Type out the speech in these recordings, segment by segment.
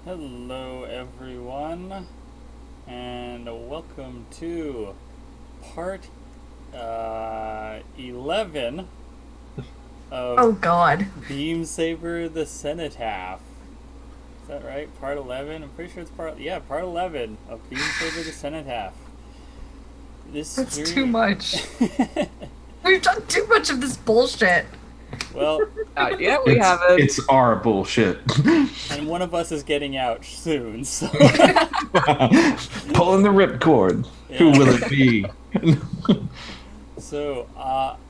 Hello, everyone, and welcome to part 11 of Oh God. Beam Saber the Cenotaph. Is that right? Part 11? I'm pretty sure it's part 11 of Beam Saber the Cenotaph. This That's too stream. much. We've done too much of this bullshit. Well, Yeah, we It's haven't. it's our bullshit. and one of us is getting out soon, so. Pulling the ripcord. Yeah. Who will it be? So,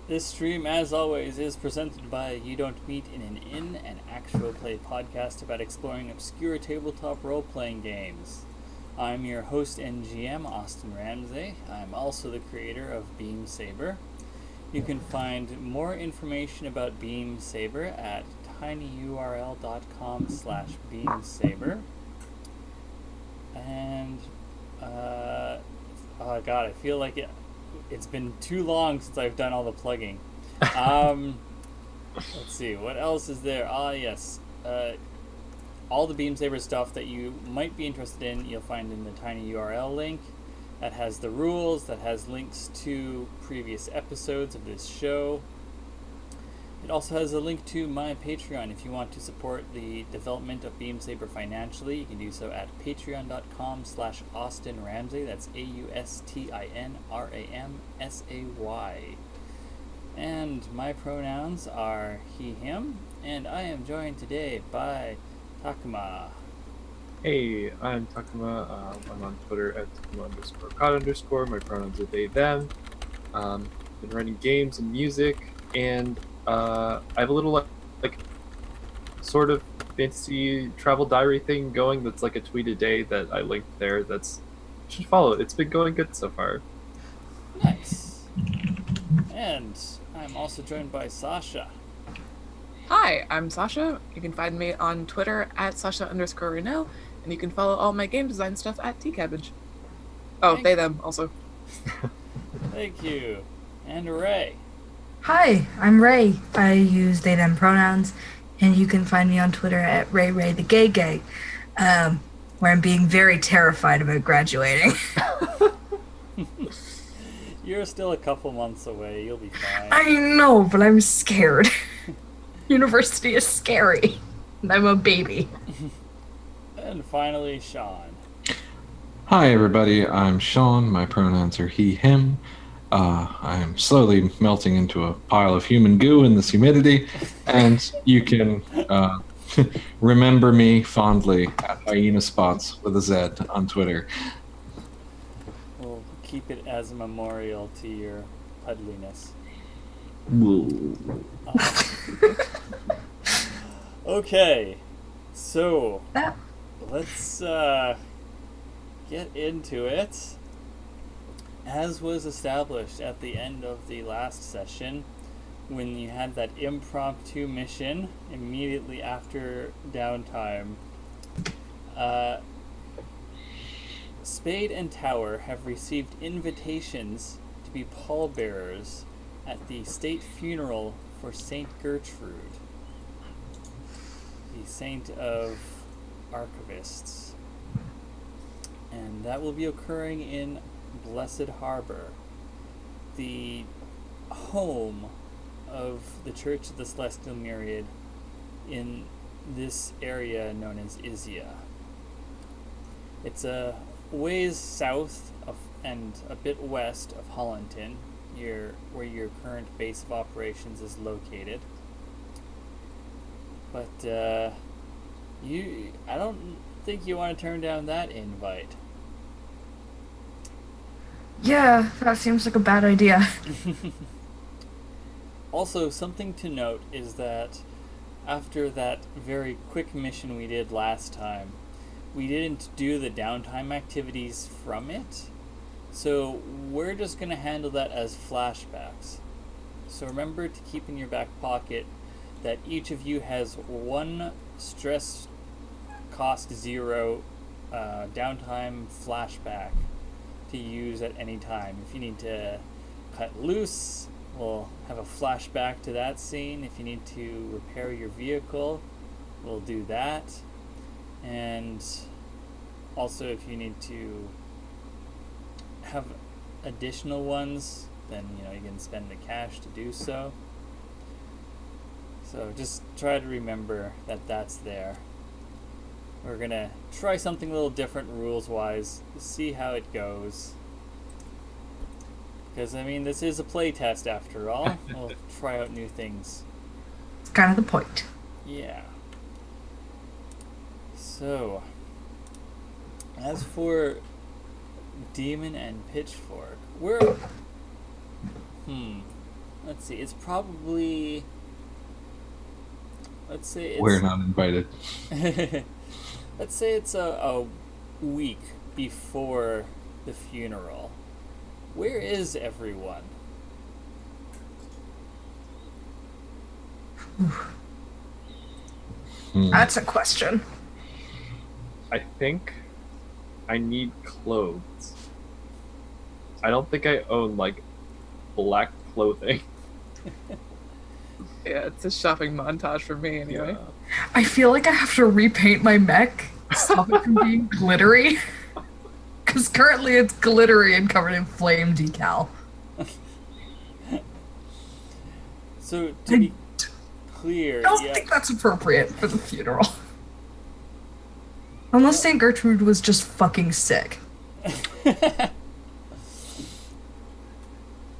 this stream, as always, is presented by You Don't Meet in an Inn, an actual play podcast about exploring obscure tabletop role-playing games. I'm your host and GM, Austin Ramsey. I'm also the creator of Beam Saber. You can find more information about Beam Saber at tinyurl.com/beamsaber. And, oh god, I feel like it's been too long since I've done all the plugging. Let's see, what else is there? Yes. All the Beam Saber stuff that you might be interested in, you'll find in the tiny URL link. That has the rules, that has links to previous episodes of this show. It also has a link to my Patreon. If you want to support the development of Beam Saber financially, you can do so at patreon.com/Austin Ramsey. That's AUSTINRAMSAY. And my pronouns are he, him, and I am joined today by Takuma. Hey, I'm Takuma. I'm on Twitter at Takuma_cod_. My pronouns are they, them. Been writing games and music, and I have a little like sort of fantasy travel diary thing going. That's like a tweet a day that I linked there. You should follow it. It's been going good so far. Nice. And I'm also joined by Sasha. Hi, I'm Sasha. You can find me on Twitter at Sasha_Runel, and you can follow all my game design stuff at Tcabbage. Oh, Thank- they, them, also. Thank you. And Ray. Hi, I'm Ray. I use they them pronouns, and you can find me on Twitter at RayRayTheGayGay, where I'm being very terrified about graduating. You're still a couple months away. You'll be fine. I know, but I'm scared. University is scary. And I'm a baby. And finally, Sean. Hi everybody, I'm Sean. My pronouns are he, him. I am slowly melting into a pile of human goo in this humidity, and you can remember me fondly at Hyena Spots with a Z on Twitter. We'll keep it as a memorial to your puddliness. Okay, so let's get into it. As was established at the end of the last session, when you had that impromptu mission immediately after downtime, Spade and Tower have received invitations to be pallbearers at the state funeral for Saint Gertrude, the saint of archivists. And that will be occurring in Blessed Harbor, the home of the Church of the Celestial Myriad in this area known as Izia. It's a ways south of and a bit west of Hollandton, where your current base of operations is located. But I don't think you want to turn down that invite. Yeah, that seems like a bad idea. Also, something to note is that after that very quick mission we did last time, we didn't do the downtime activities from it. So we're just going to handle that as flashbacks. So remember to keep in your back pocket that each of you has one stress cost 0 downtime flashback to use at any time. If you need to cut loose, we'll have a flashback to that scene. If you need to repair your vehicle, we'll do that. And also, if you need to have additional ones, then you can spend the cash to do so. So just try to remember that that's there. We're gonna try something a little different rules-wise, see how it goes. Because, this is a playtest after all. We'll try out new things. It's kind of the point. Yeah. So, as for Demon and Pitchfork, let's see, it's probably... Let's say it's... We're not invited. Let's say it's a week before the funeral. Where is everyone? That's a question. I think I need clothes. I don't think I own black clothing. Yeah, it's a shopping montage for me anyway. Yeah. I feel like I have to repaint my mech, stop it from being glittery. Because currently it's glittery and covered in flame decal. So, to be clear... I don't think that's appropriate for the funeral. Unless Saint Gertrude was just fucking sick.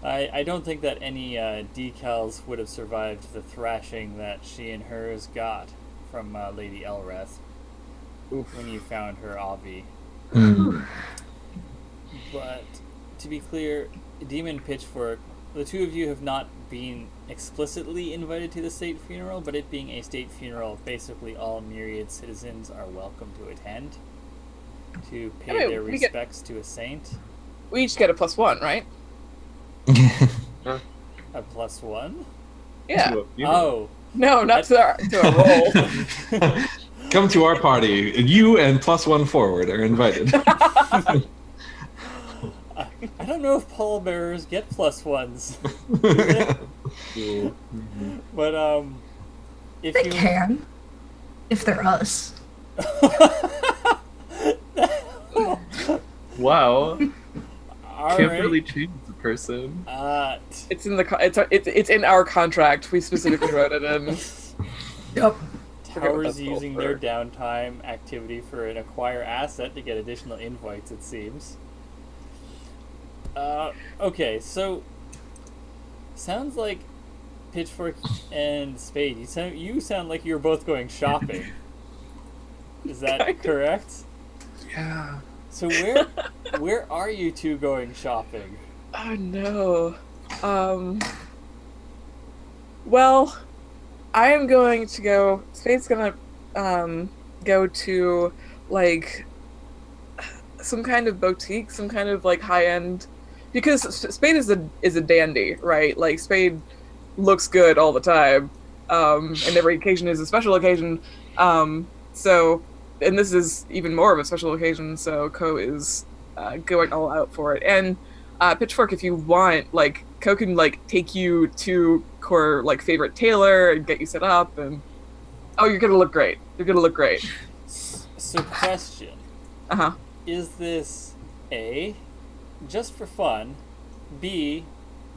I don't think that any decals would have survived the thrashing that she and hers got from Lady Elreth when you found her Avi. But to be clear, Demon Pitchfork, the two of you have not been explicitly invited to the state funeral, but it being a state funeral, basically all Myriad citizens are welcome to attend to pay their respects to a saint. We each get a +1, right? A +1? Yeah. Oh. No, not to a roll. Come to our party. You and +1 forward are invited. I don't know if pallbearers get +1s. But if They you can. If they're us. Wow. All Can't right. really change the person. It's in the it's in our contract. We specifically wrote it in. Yep. Towers using their downtime activity for an acquire asset to get additional invites, it seems. Okay, so sounds like Pitchfork and Spade, you sound like you're both going shopping. Is that correct? Yeah. So where are you two going shopping? Oh no. Well, I am going to go. Spade's gonna go to some kind of boutique, some kind of high end, because Spade is a dandy, right? Like Spade looks good all the time, and every occasion is a special occasion. So, and this is even more of a special occasion. So Ko is going all out for it, and Pitchfork, if you want, Ko can take you to her favorite tailor and get you set up, and you're gonna look great. You're gonna look great. So question. Uh-huh. Is this A, just for fun, B,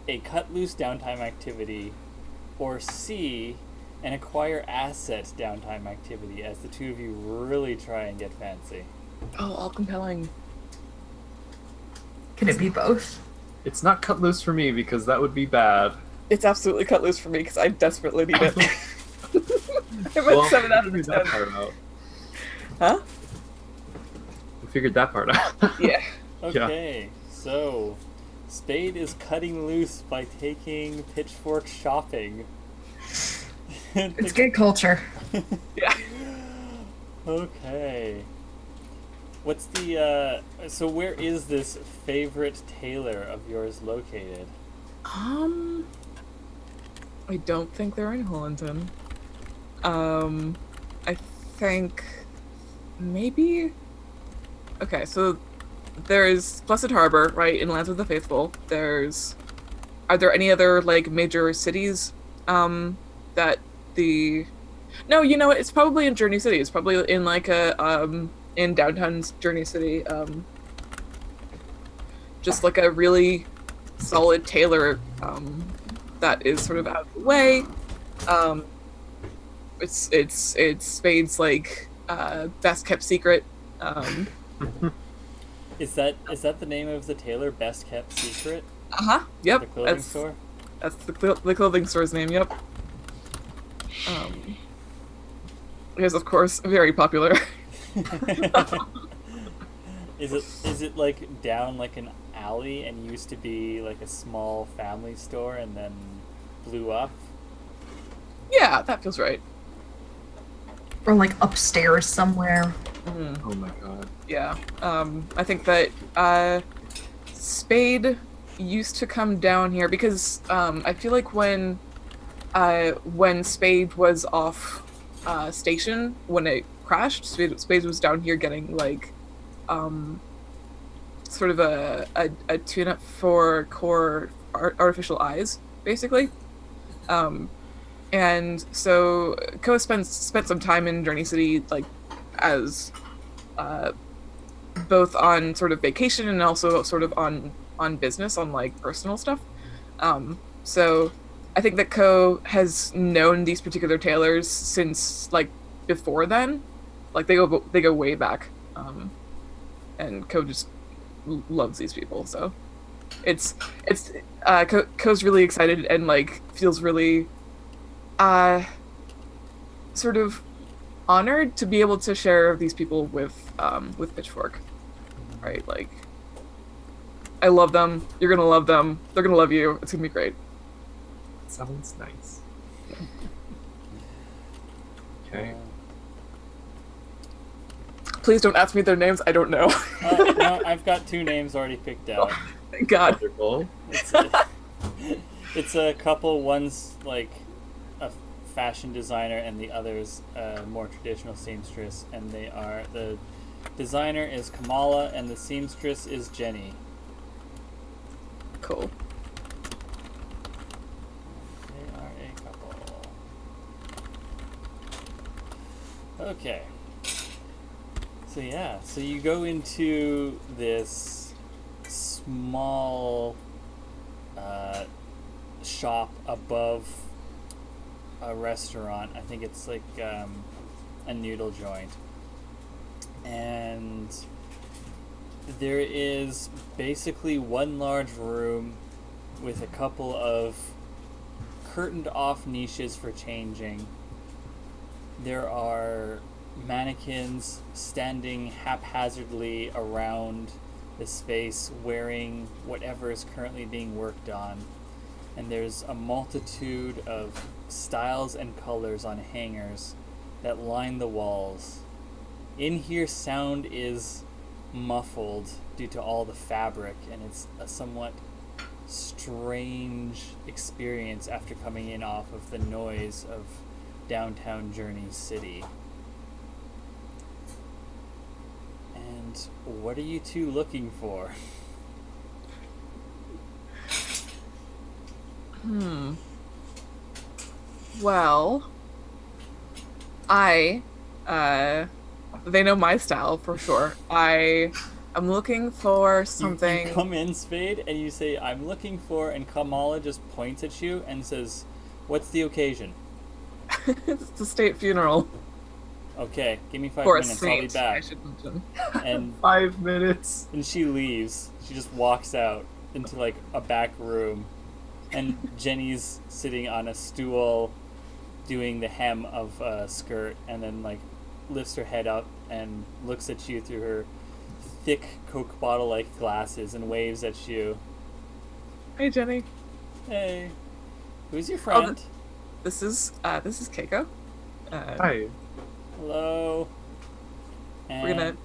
a cut loose downtime activity, or C, an acquire asset downtime activity as the two of you really try and get fancy? Oh, all compelling. Can it be both? It's not cut loose for me because that would be bad. It's absolutely cut loose for me because I desperately need it. I'm Well, at 7 out of we 10. figured that part out. Huh? We figured that part out. Yeah. Okay, so Spade is cutting loose by taking Pitchfork shopping. It's gay culture. Yeah. Okay. What's the, so where is this favorite tailor of yours located? I don't think they're in Hollington. I think maybe. Okay, so there's Blessed Harbor, right, in Lands of the Faithful. Are there any other major cities that the No, you know what? It's probably in Journey City. It's probably in like a in downtown Journey City. Just like a really solid tailor that is sort of out of the way. Um, it's Spade's like best kept secret. Is that the name of the tailor? Best kept secret? Yep. The clothing store? That's the clothing store's name. Yep. It is of course very popular. Is it like down like an alley and used to be like a small family store and then blew up? Yeah, that feels right. Or like upstairs somewhere. Mm-hmm. Oh my god. Yeah. I think that Spade used to come down here because I feel like when Spade was off station when it crashed, Spade was down here getting like sort of a tune-up for core artificial eyes, basically. And so Ko spent some time in Journey City, like as both on sort of vacation and also sort of on business, on like personal stuff. So I think that Ko has known these particular tailors since like before then, like they go way back, and Ko just loves these people. So it's Ko's really excited and like feels really sort of honored to be able to share these people with Pitchfork, right? Like, I love them. You're gonna love them. They're gonna love you. It's gonna be great. Sounds nice. Okay. Please don't ask me their names. I don't know. No, I've got 2 names already picked out. Thank God. Wonderful. It's a couple. One's like a fashion designer, and the other's a more traditional seamstress. And the designer is Kamala, and the seamstress is Jenny. Cool. They are a couple. Okay. So yeah, so you go into this small shop above a restaurant. I think it's like a noodle joint. And there is basically one large room with a couple of curtained off niches for changing. There are mannequins standing haphazardly around the space wearing whatever is currently being worked on. And there's a multitude of styles and colors on hangers that line the walls. In here, sound is muffled due to all the fabric, and it's a somewhat strange experience after coming in off of the noise of downtown Journey City. And what are you two looking for? Well, they know my style for sure. I'm looking for something. You come in, Spade, and you say, "I'm looking for," and Kamala just points at you and says, "What's the occasion?" It's a state funeral. Okay, give me 5 For a minutes. I'll be saint, back. I should mention. And 5 minutes. and she leaves. She just walks out into like a back room, and Jenny's sitting on a stool, doing the hem of a skirt, and then like lifts her head up and looks at you through her thick Coke bottle-like glasses and waves at you. Hey, Jenny. Hey, who's your friend? This is Keiko. Hi. Hello. And We're gonna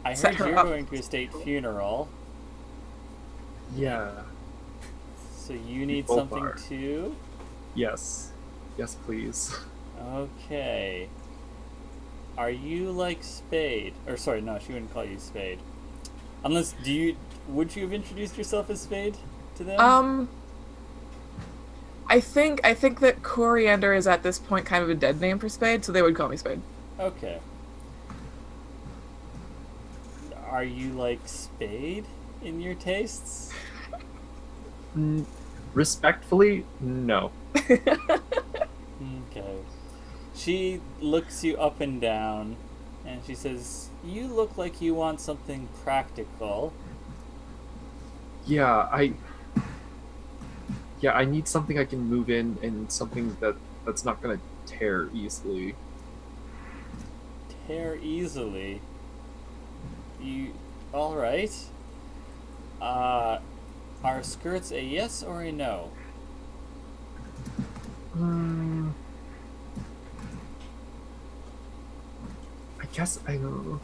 I set heard her you're up. going to a state funeral, Yeah. so you need Both something are. too? Yes. Yes, please. Okay. Are you like Spade? Or sorry, no, she wouldn't call you Spade. Unless, would you have introduced yourself as Spade to them? I think that Coriander is at this point kind of a dead name for Spade, so they would call me Spade. Okay. Are you like Spade in your tastes? Respectfully, no. Okay. She looks you up and down, and she says, "You look like you want something practical." Yeah, I need something I can move in and something that's not gonna tear easily. Tear easily. You... Alright. Are skirts a yes or a no? I guess I don't know.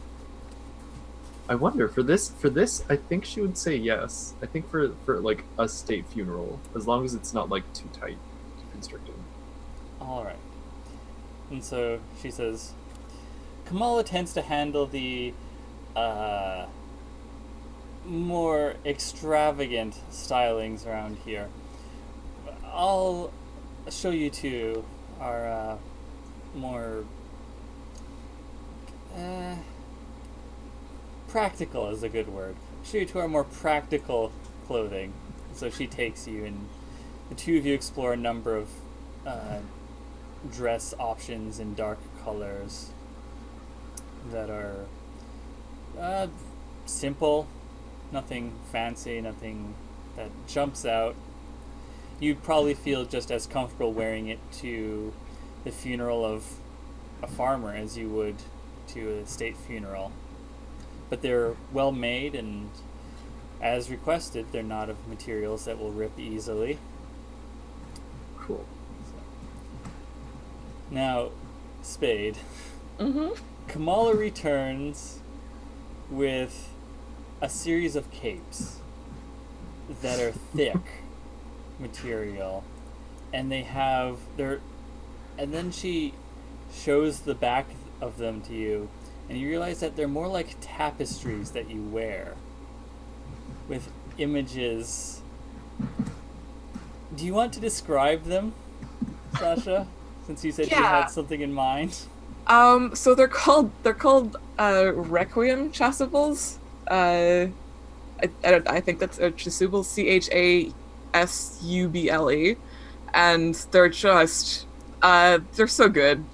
I wonder for this. I think she would say yes. I think for like a state funeral, as long as it's not like too tight, too constricted. Alright. And so she says, Kamala tends to handle the more extravagant stylings around here. I'll show you two our more practical is a good word. Show you to our more practical clothing. So she takes you, and the two of you explore a number of dress options in dark colors that are simple, nothing fancy, nothing that jumps out. You'd probably feel just as comfortable wearing it to the funeral of a farmer as you would to a state funeral. But they're well made, and as requested, they're not of materials that will rip easily. Cool. Now, Spade. Mm-hmm. Kamala returns with a series of capes that are thick material, and they have their... And then she shows the back of them to you, and you realize that they're more like tapestries that you wear with images. Do you want to describe them, Sasha? Since you said you had something in mind. So they're called Requiem chasubles. I think that's a chasuble, CHASUBLE, and they're just they're so good.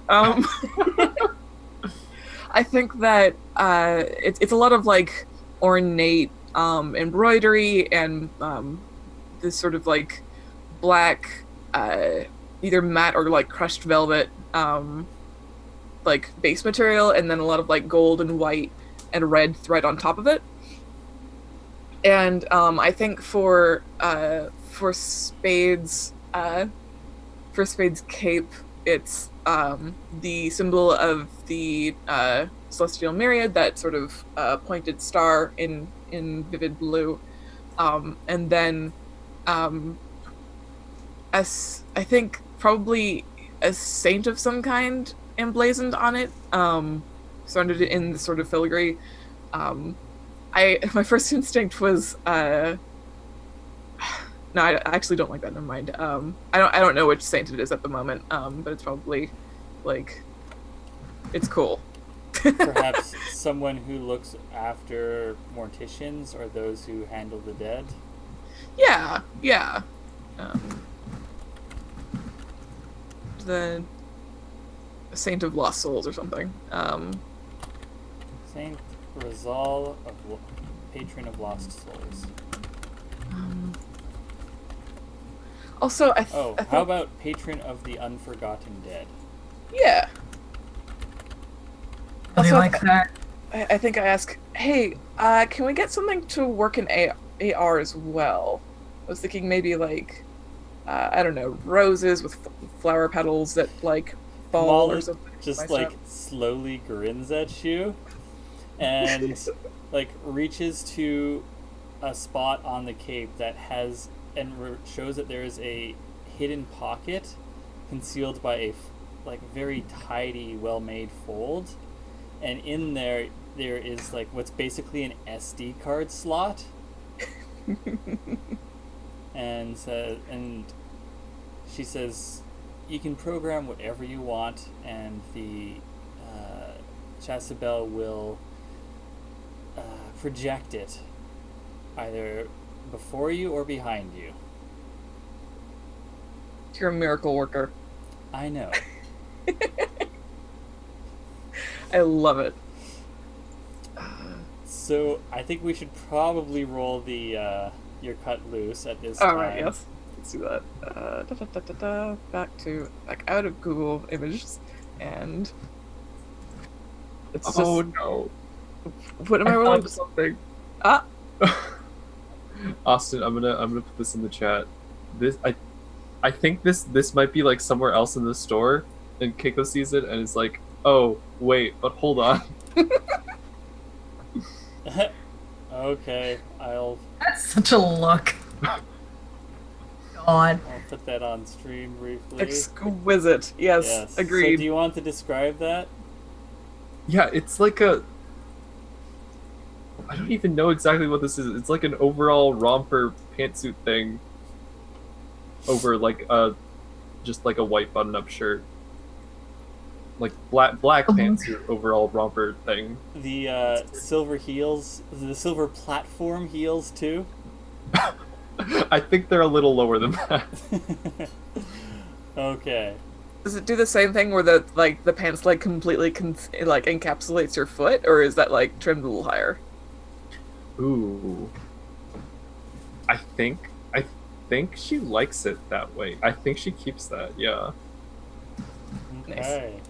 I think that it's a lot of like ornate embroidery and this sort of like black either matte or like crushed velvet like base material, and then a lot of like gold and white and red thread on top of it. And I think for Spade's cape, it's the symbol of the celestial myriad, that sort of pointed star in vivid blue, and then as I think probably a saint of some kind emblazoned on it, surrounded in the sort of filigree. My first instinct was no, I actually don't like that. Never mind. I don't know which saint it is at the moment, but it's probably like it's cool. Perhaps someone who looks after morticians or those who handle the dead. Yeah. The Saint of Lost Souls or something. Saint Rizal, patron of lost souls. Also, how about patron of the unforgotten dead? Yeah. I Also, like that. I think I ask, hey, can we get something to work in AR as well? I was thinking maybe like, I don't know, roses with flower petals that like fall Molly or something. just like slowly grins at you and like reaches to a spot on the cape that has and shows that there is a hidden pocket concealed by a like very tidy, well-made fold, and in there is like what's basically an SD card slot. and she says, you can program whatever you want, and the Chasuble will project it either before you or behind you. You're a miracle worker. I know. I love it. So I think we should probably roll the your cut loose at this time. All right, yes. Let's do that. Back out of Google Images, and it's just. Oh no! What am I I rolling? found something. Ah, Austin, I'm gonna put this in the chat. I think this might be like somewhere else in the store, and Keiko sees it and is like, oh wait, but hold on. Okay, I'll That's such a look. God. put that on stream briefly. exquisite. Yes, So agreed. do you want to describe that? Yeah, it's like a. I don't even know exactly what this is. It's like an overall romper pantsuit thing. Over like just like a white button-up shirt. Like black pantsuit overall romper thing. The silver heels, the silver platform heels too. I think they're a little lower than that. Okay. Does it do the same thing where the pants leg completely encapsulates your foot, or is that like trimmed a little higher? Ooh. I think she likes it that way. I think she keeps that, yeah. Okay.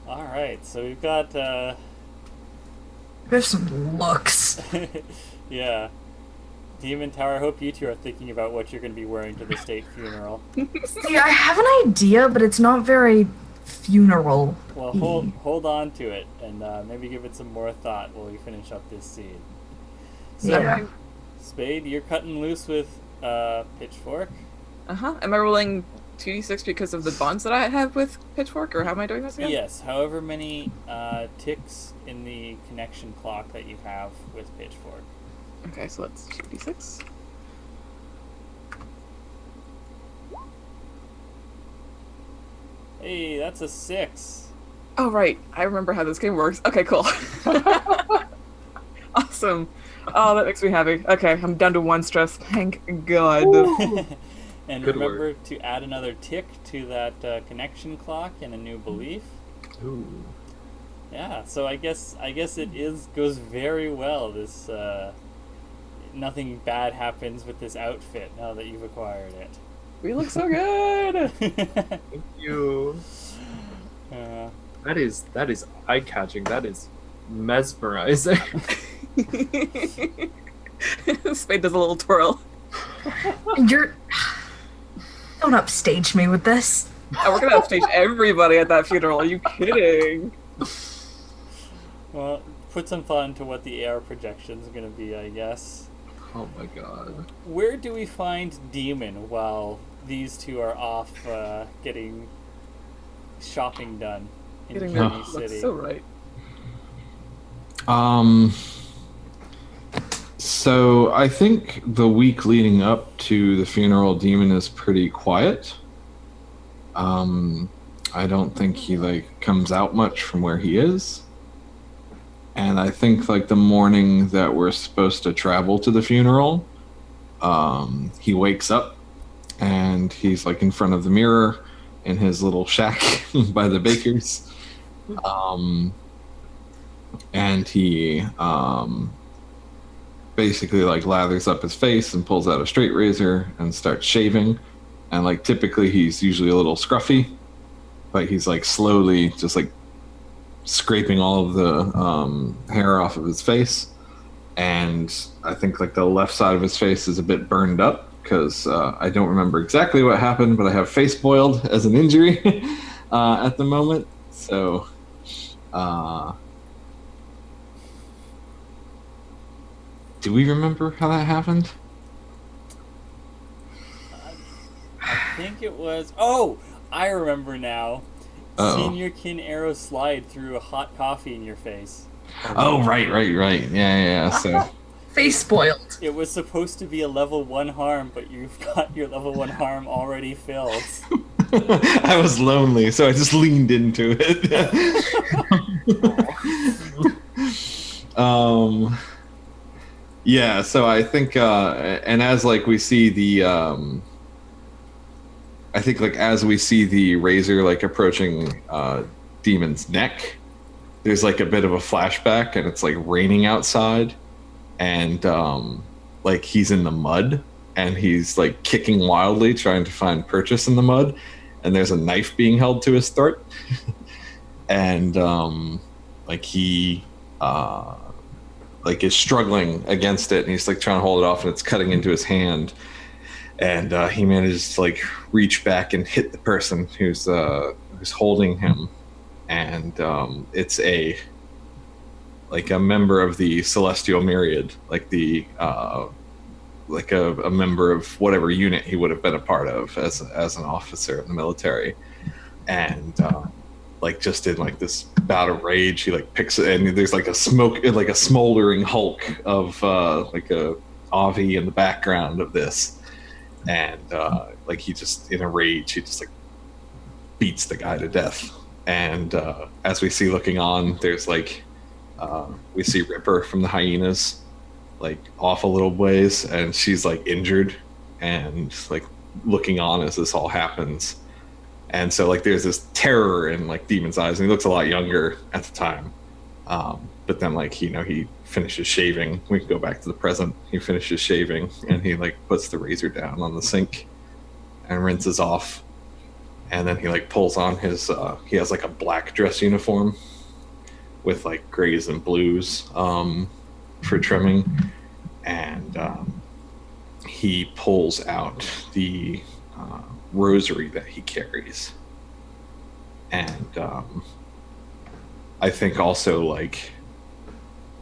All right. So we've got There's some looks. yeah. Demon Tower, I hope you two are thinking about what you're going to be wearing to the state funeral. See, I have an idea, but it's not very funeral. Well, hold on to it, and maybe give it some more thought while we finish up this scene. So, Yeah. Spade, you're cutting loose with Pitchfork. Am I rolling 2d6 because of the bonds that I have with Pitchfork, or how am I doing this again? Yes, however many ticks in the connection clock that you have with Pitchfork. Okay, so that's 2d6. Hey, that's a 6. Oh, right. I remember how this game works. Okay, cool. Awesome. Oh, that makes me happy. Okay, I'm down to 1 stress. Thank God. And Good remember to add another tick to that connection clock and a new belief. Ooh. Yeah, so I guess it goes very well. This nothing bad happens with this outfit now that you've acquired it. We look so good. Thank you. That is eye-catching. That is mesmerizing. Spade does a little twirl. Don't upstage me with this. Oh, we're gonna upstage everybody at that funeral. Are you kidding? Well, put some thought into what the AR projection is going to be, I guess. Oh my god. Where do we find Demon while these two are off getting shopping done in Getting Journey that City? looks so right. So I think the week leading up to the funeral, Demon is pretty quiet. I don't think he comes out much from where he is. And I think the morning that we're supposed to travel to the funeral, he wakes up and he's in front of the mirror in his little shack by the baker's. And he basically lathers up his face and pulls out a straight razor and starts shaving. And typically he's usually a little scruffy, but he's slowly just scraping all of the hair off of his face. And I think the left side of his face is a bit burned up because I don't remember exactly what happened, but I have face boiled as an injury at the moment. So do we remember how that happened? I think it was... Oh! I remember now. Uh-oh. Seeing your kin arrow slide through a hot coffee in your face. Oh, right. Yeah. So Face spoiled. It was supposed to be a level 1 harm, but you've got your level 1 harm already filled. I was lonely, so I just leaned into it. Yeah, so I think, and as like we see the, I think like as we see the razor like approaching Demon's neck, there's like a bit of a flashback, and it's like raining outside, and like he's in the mud, and he's like kicking wildly, trying to find purchase in the mud, and there's a knife being held to his throat, and like he like is struggling against it, and he's like trying to hold it off, and it's cutting into his hand, and he manages to like reach back and hit the person who's holding him, and it's a member of the Celestial Myriad, like the like a member of whatever unit he would have been a part of as an officer in the military, and like just in like this bout of rage, he like picks it, and there's like a smoldering hulk of like a Avi in the background of this, and like he just in a rage, he just like beats the guy to death, and as we see looking on, there's like we see Ripper from the hyenas like off a little ways, and she's like injured and like looking on as this all happens. And so like there's this terror in like Demon's eyes, and he looks a lot younger at the time, but then like he finishes shaving. We can go back to the present. He finishes shaving, and he like puts the razor down on the sink and rinses off, and then he like pulls on his he has like a black dress uniform with like grays and blues for trimming, and he pulls out the rosary that he carries, and I think also like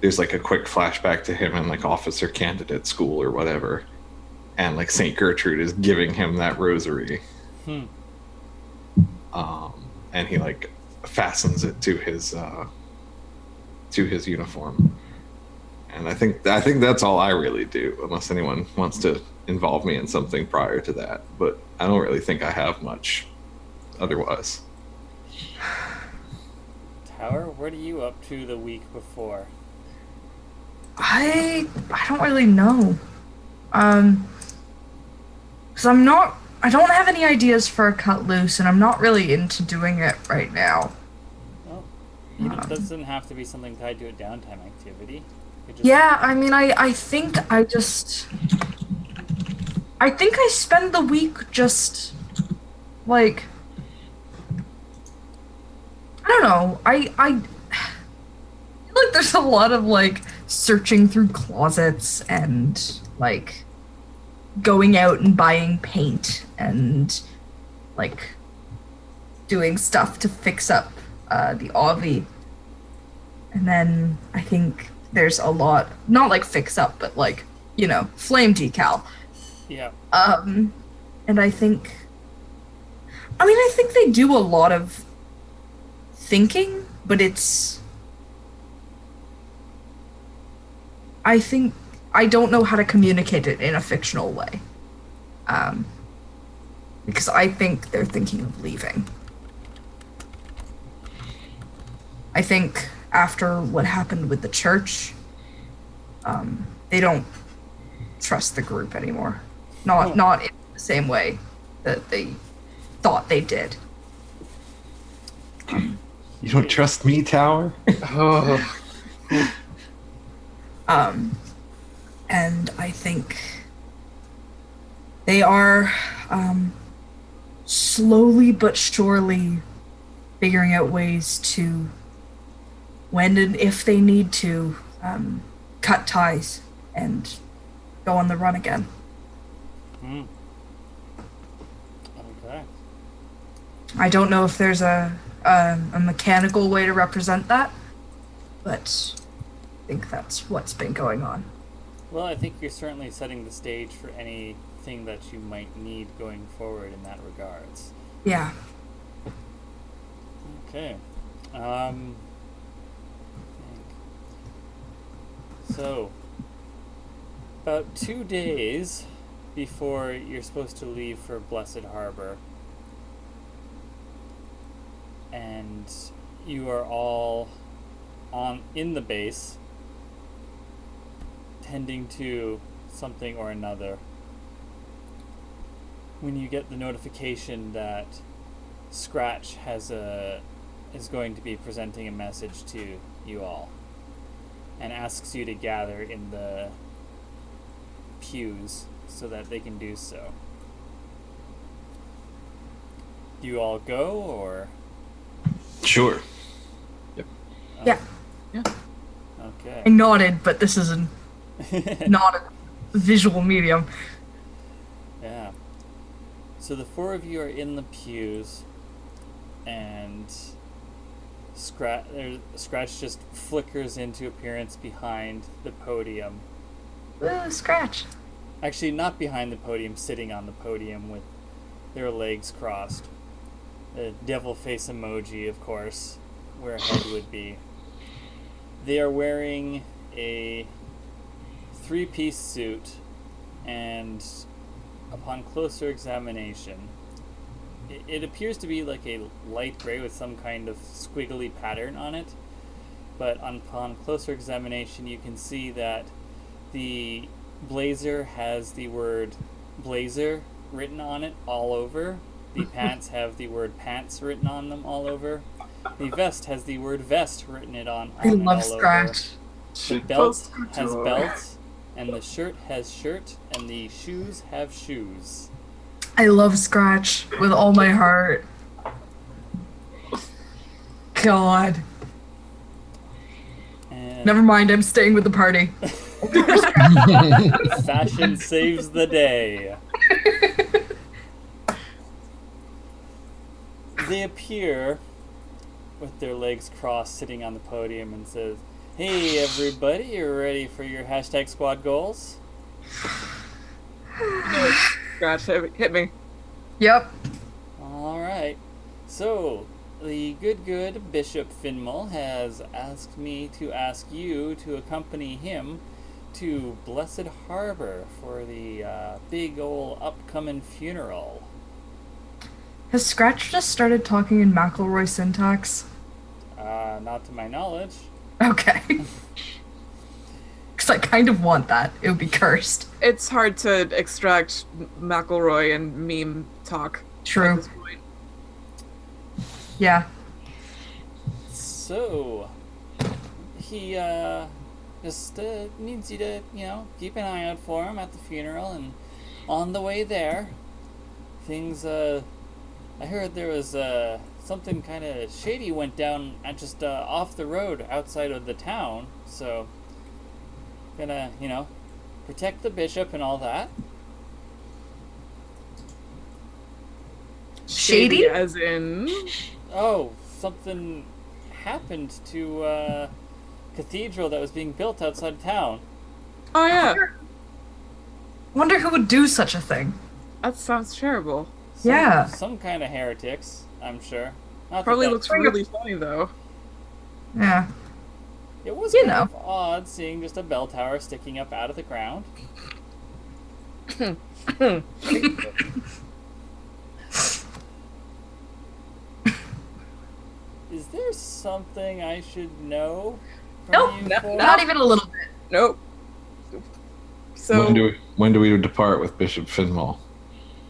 there's like a quick flashback to him in like officer candidate school or whatever, and like Saint Gertrude is giving him that rosary, and he like fastens it to his uniform. And I think that's all I really do, unless anyone wants to involve me in something prior to that. But I don't really think I have much otherwise. Tower, what are you up to the week before? I don't really know. 'Cause I don't have any ideas for a cut loose, and I'm not really into doing it right now. Well, it doesn't have to be something tied to a downtime activity. Yeah, I mean, I think I spend the week just, like, I don't know, I feel like there's a lot of, like, searching through closets and, like, going out and buying paint and, like, doing stuff to fix up the Avi. And then I think there's a lot, not like fix up, but like, flame decal. Yeah. And I think they do a lot of thinking, but I think I don't know how to communicate it in a fictional way. Because I think they're thinking of leaving. I think after what happened with the church, they don't trust the group anymore. Not in the same way that they thought they did. You don't trust me, Tower? And I think they are slowly but surely figuring out ways to, when and if they need to, cut ties and go on the run again. Okay. I don't know if there's a mechanical way to represent that, but I think that's what's been going on. Well, I think you're certainly setting the stage for anything that you might need going forward in that regards. Yeah. Okay. So, about 2 days before you're supposed to leave for Blessed Harbor, and you are all in the base, tending to something or another, when you get the notification that Scratch is going to be presenting a message to you all, and asks you to gather in the pews so that they can do so. Do you all go, or? Sure. Yeah. Okay. I nodded, but this is not a visual medium. Yeah. So the 4 of you are in the pews, and Scratch just flickers into appearance behind the podium. Ooh, Scratch. Actually, not behind the podium, sitting on the podium with their legs crossed. The devil face emoji, of course, where a head would be. They are wearing a 3-piece suit, and upon closer examination, it appears to be like a light gray with some kind of squiggly pattern on it, but upon closer examination you can see that the blazer has the word blazer written on it all over. The pants have the word pants written on them all over. The vest has the word vest written on I it love all Scratch. over. The belt has belt, and the shirt has shirt, and the shoes have shoes. I love Scratch with all my heart. God. And Never mind, I'm staying with the party. fashion saves the day. They appear with their legs crossed, sitting on the podium, and says, "Hey everybody, you ready for your hashtag squad goals?" Scratch, hit me. Yep. Alright. So, the good Bishop Finmal has asked me to ask you to accompany him to Blessed Harbor for the big ol' upcoming funeral. Has Scratch just started talking in McElroy syntax? Not to my knowledge. Okay. Because I kind of want that. It would be cursed. It's hard to extract McElroy and meme talk at True. this point. Yeah. So, he just needs you to, keep an eye out for him at the funeral, and on the way there, things, I heard there was something kind of shady went down at just off the road outside of the town, so gonna, protect the bishop and all that. Shady? As in... Oh, something happened to a cathedral that was being built outside of town. Oh yeah, Wonder who would do such a thing. that sounds terrible. Yeah. Some kind of heretics, I'm sure. Not Probably that looks really funny though. Yeah. It was You kind know. of odd seeing just a bell tower sticking up out of the ground. Is there something I should know from Nope, you no, for? Not even a little bit. Nope. So When do we depart with Bishop Finmal?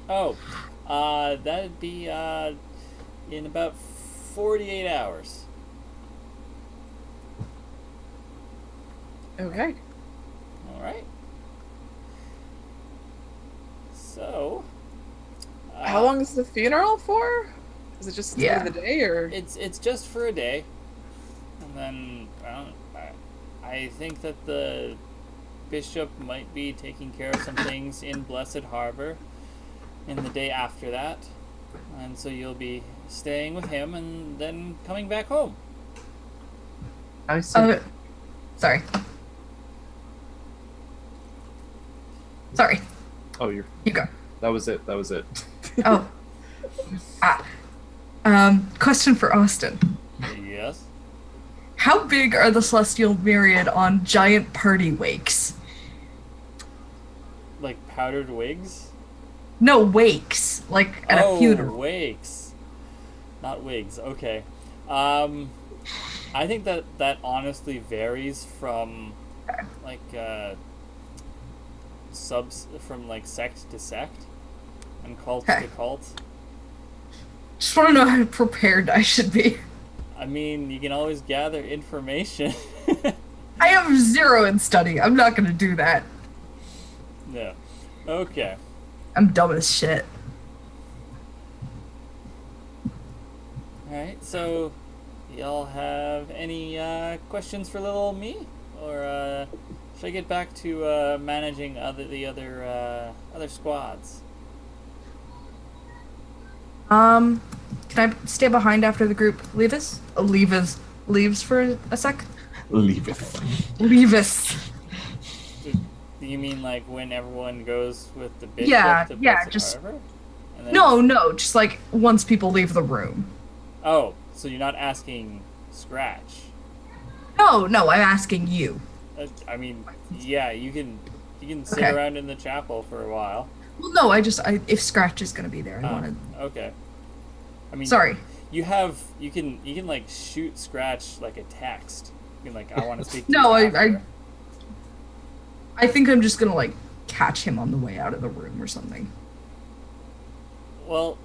Oh, that'd be in about 48 hours. okay. All right. So, How long is the funeral for? Is it just the end of the day, or It's just for a day, and then I think that the bishop might be taking care of some things in Blessed Harbor in the day after that, and so you'll be staying with him and then coming back home. I see. Sorry. Sorry. Oh, You go. that was it. That was it. Oh. Question for Austin. Yes. How big are the Celestial Myriad on giant party wakes? Like powdered wigs? No, wakes. Like at a funeral. Wakes. Not wigs. Okay. I think that honestly varies from like from like sect to sect and cult Okay. to cult. Just want to know how prepared I should be. I mean, you can always gather information. I have 0 in study. I'm not gonna do that. Yeah. Okay. I'm dumb as shit. Alright, so y'all have any questions for little old me? Or should I get back to managing the other squads? Can I stay behind after the group leaves for a sec? Leaveth. Leave us. Do you mean like when everyone goes with the bishop Yeah, to yeah, Blessed just- Harbor? And then- No, just like once people leave the room. Oh, so you're not asking Scratch? No, I'm asking you. I mean, yeah, you can sit Okay. around in the chapel for a while. Well, no, if Scratch is gonna be there, I Oh, wanted. okay. I mean, Sorry. you can like shoot Scratch like a text. You can like, I want to speak to No, you I after. think I'm just gonna like catch him on the way out of the room or something. Well,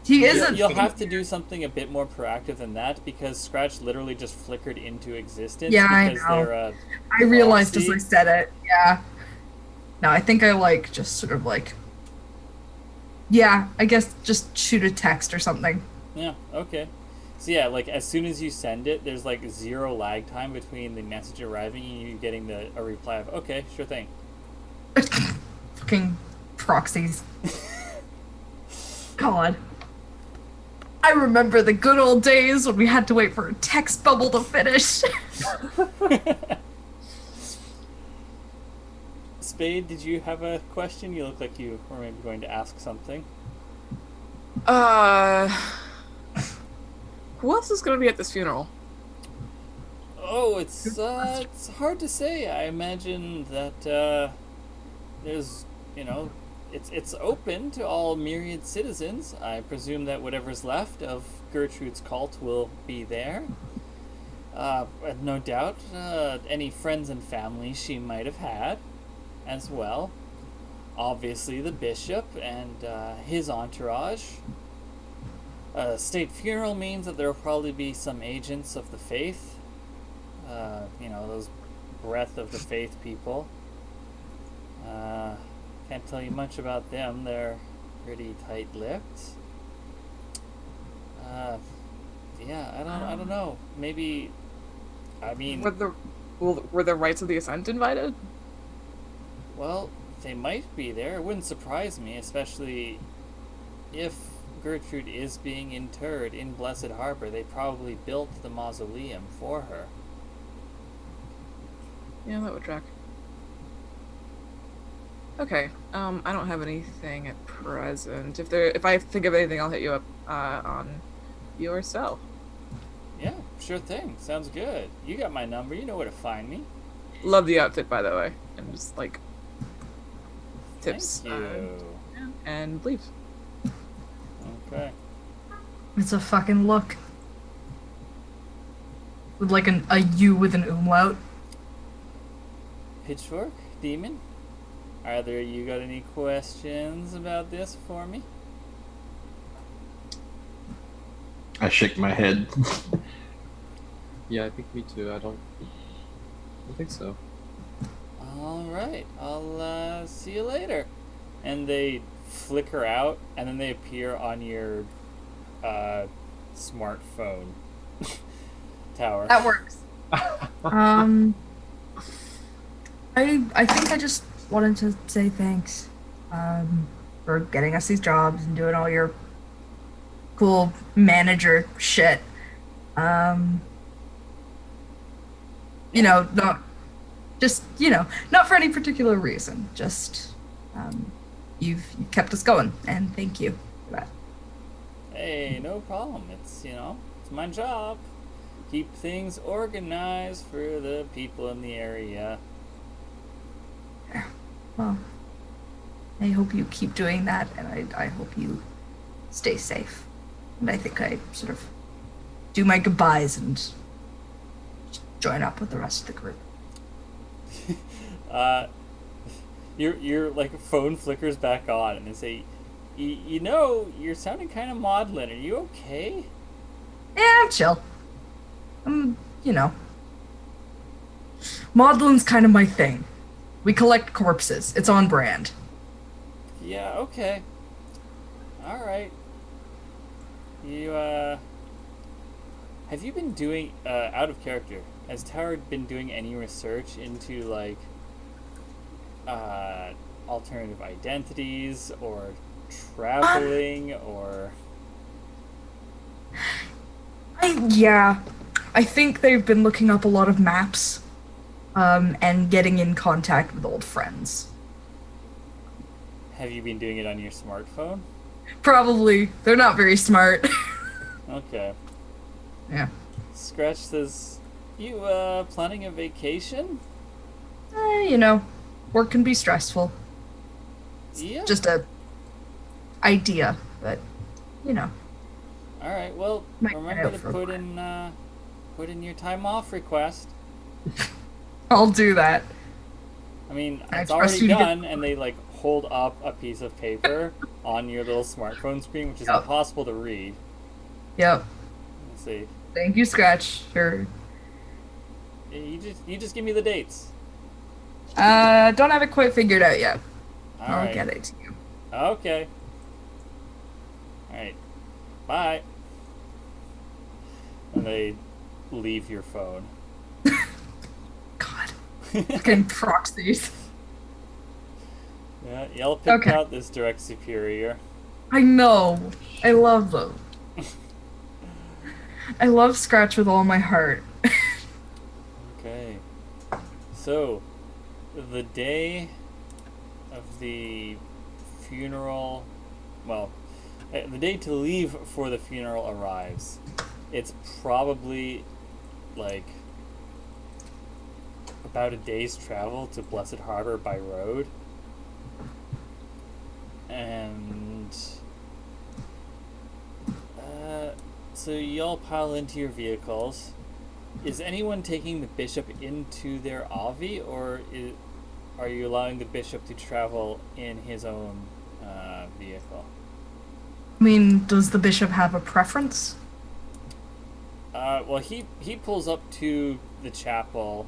He isn't. you'll have to do something a bit more proactive than that because Scratch literally just flickered into existence Yeah, I because know. they're I realized as I proxy. said it. Yeah. No, I think I like just sort of like. Yeah, I guess just shoot a text or something. Yeah, okay. So yeah, like as soon as you send it, there's like 0 lag time between the message arriving and you getting a reply of okay, sure thing. Fucking proxies. God. I remember the good old days when we had to wait for a text bubble to finish. Spade, did you have a question? You look like you were maybe going to ask something. Who else is going to be at this funeral? Oh, it's hard to say. I imagine that there's, it's open to all myriad citizens. I presume that whatever's left of Gertrude's cult will be there. No doubt, any friends and family she might have had as well. Obviously, the bishop and his entourage. State funeral means that there will probably be some agents of the faith. Those breath of the faith people. Can't tell you much about them. They're pretty tight-lipped. I don't know. Maybe, I mean, Were the Wrights of the Ascent invited? well, they might be there. It wouldn't surprise me, especially if Gertrude is being interred in Blessed Harbor. They probably built the mausoleum for her. Yeah, that would track. Okay. I don't have anything at present. If I think of anything, I'll hit you up on your cell. Yeah, sure thing. Sounds good. You got my number. You know where to find me. Love the outfit, by the way, and just like tips. Thank you. And leave. Okay. It's a fucking look. With like a U with an umlaut. Pitchfork, Demon, either you got any questions about this for me? I shake my head. Yeah, I think me too. I don't think so. All right, I'll see you later. And they flicker out, and then they appear on your smartphone tower. That works. I think I just wanted to say thanks for getting us these jobs and doing all your cool manager shit. Not for any particular reason. Just you've kept us going, and thank you for that. Hey, no problem. It's my job. Keep things organized for the people in the area. Well, I hope you keep doing that, and I hope you stay safe. And I think I sort of do my goodbyes and join up with the rest of the group. Your like phone flickers back on, and they say, "You know, you're sounding kind of maudlin. Are you okay?" Yeah, I'm chill. Maudlin's kind of my thing. We collect corpses. It's on brand. Yeah. Okay. All right. You have you been doing out of character? Has Tower been doing any research into like alternative identities or traveling or? I think they've been looking up a lot of maps, and getting in contact with old friends. Have you been doing it on your smartphone? Probably. They're not very smart. Okay. Yeah. Scratch says, "You planning a vacation?" Work can be stressful. Yeah. Just a idea, but All right. Well, Might remember out to for a put in your time off request. I'll do that. I mean, I it's trust already you to get- done, and they like hold up a piece of paper on your little smartphone screen, which is Yep. impossible to read. Yep. Let's see. Thank you, Scratch. Sure. You just give me the dates. Don't have it quite figured out yet. All I'll right. get it to you. Okay. All right. Bye. And they leave your phone. God. Fucking proxies. Yeah, y'all picked Okay. out this direct superior. I know. I love them. I love Scratch with all my heart. Okay. So, the day of the funeral, well, the day to leave for the funeral arrives. It's probably like about a day's travel to Blessed Harbor by road. And so y'all pile into your vehicles. Is anyone taking the bishop into their Avi, or are you allowing the bishop to travel in his own vehicle? I mean, does the bishop have a preference? Well, he pulls up to the chapel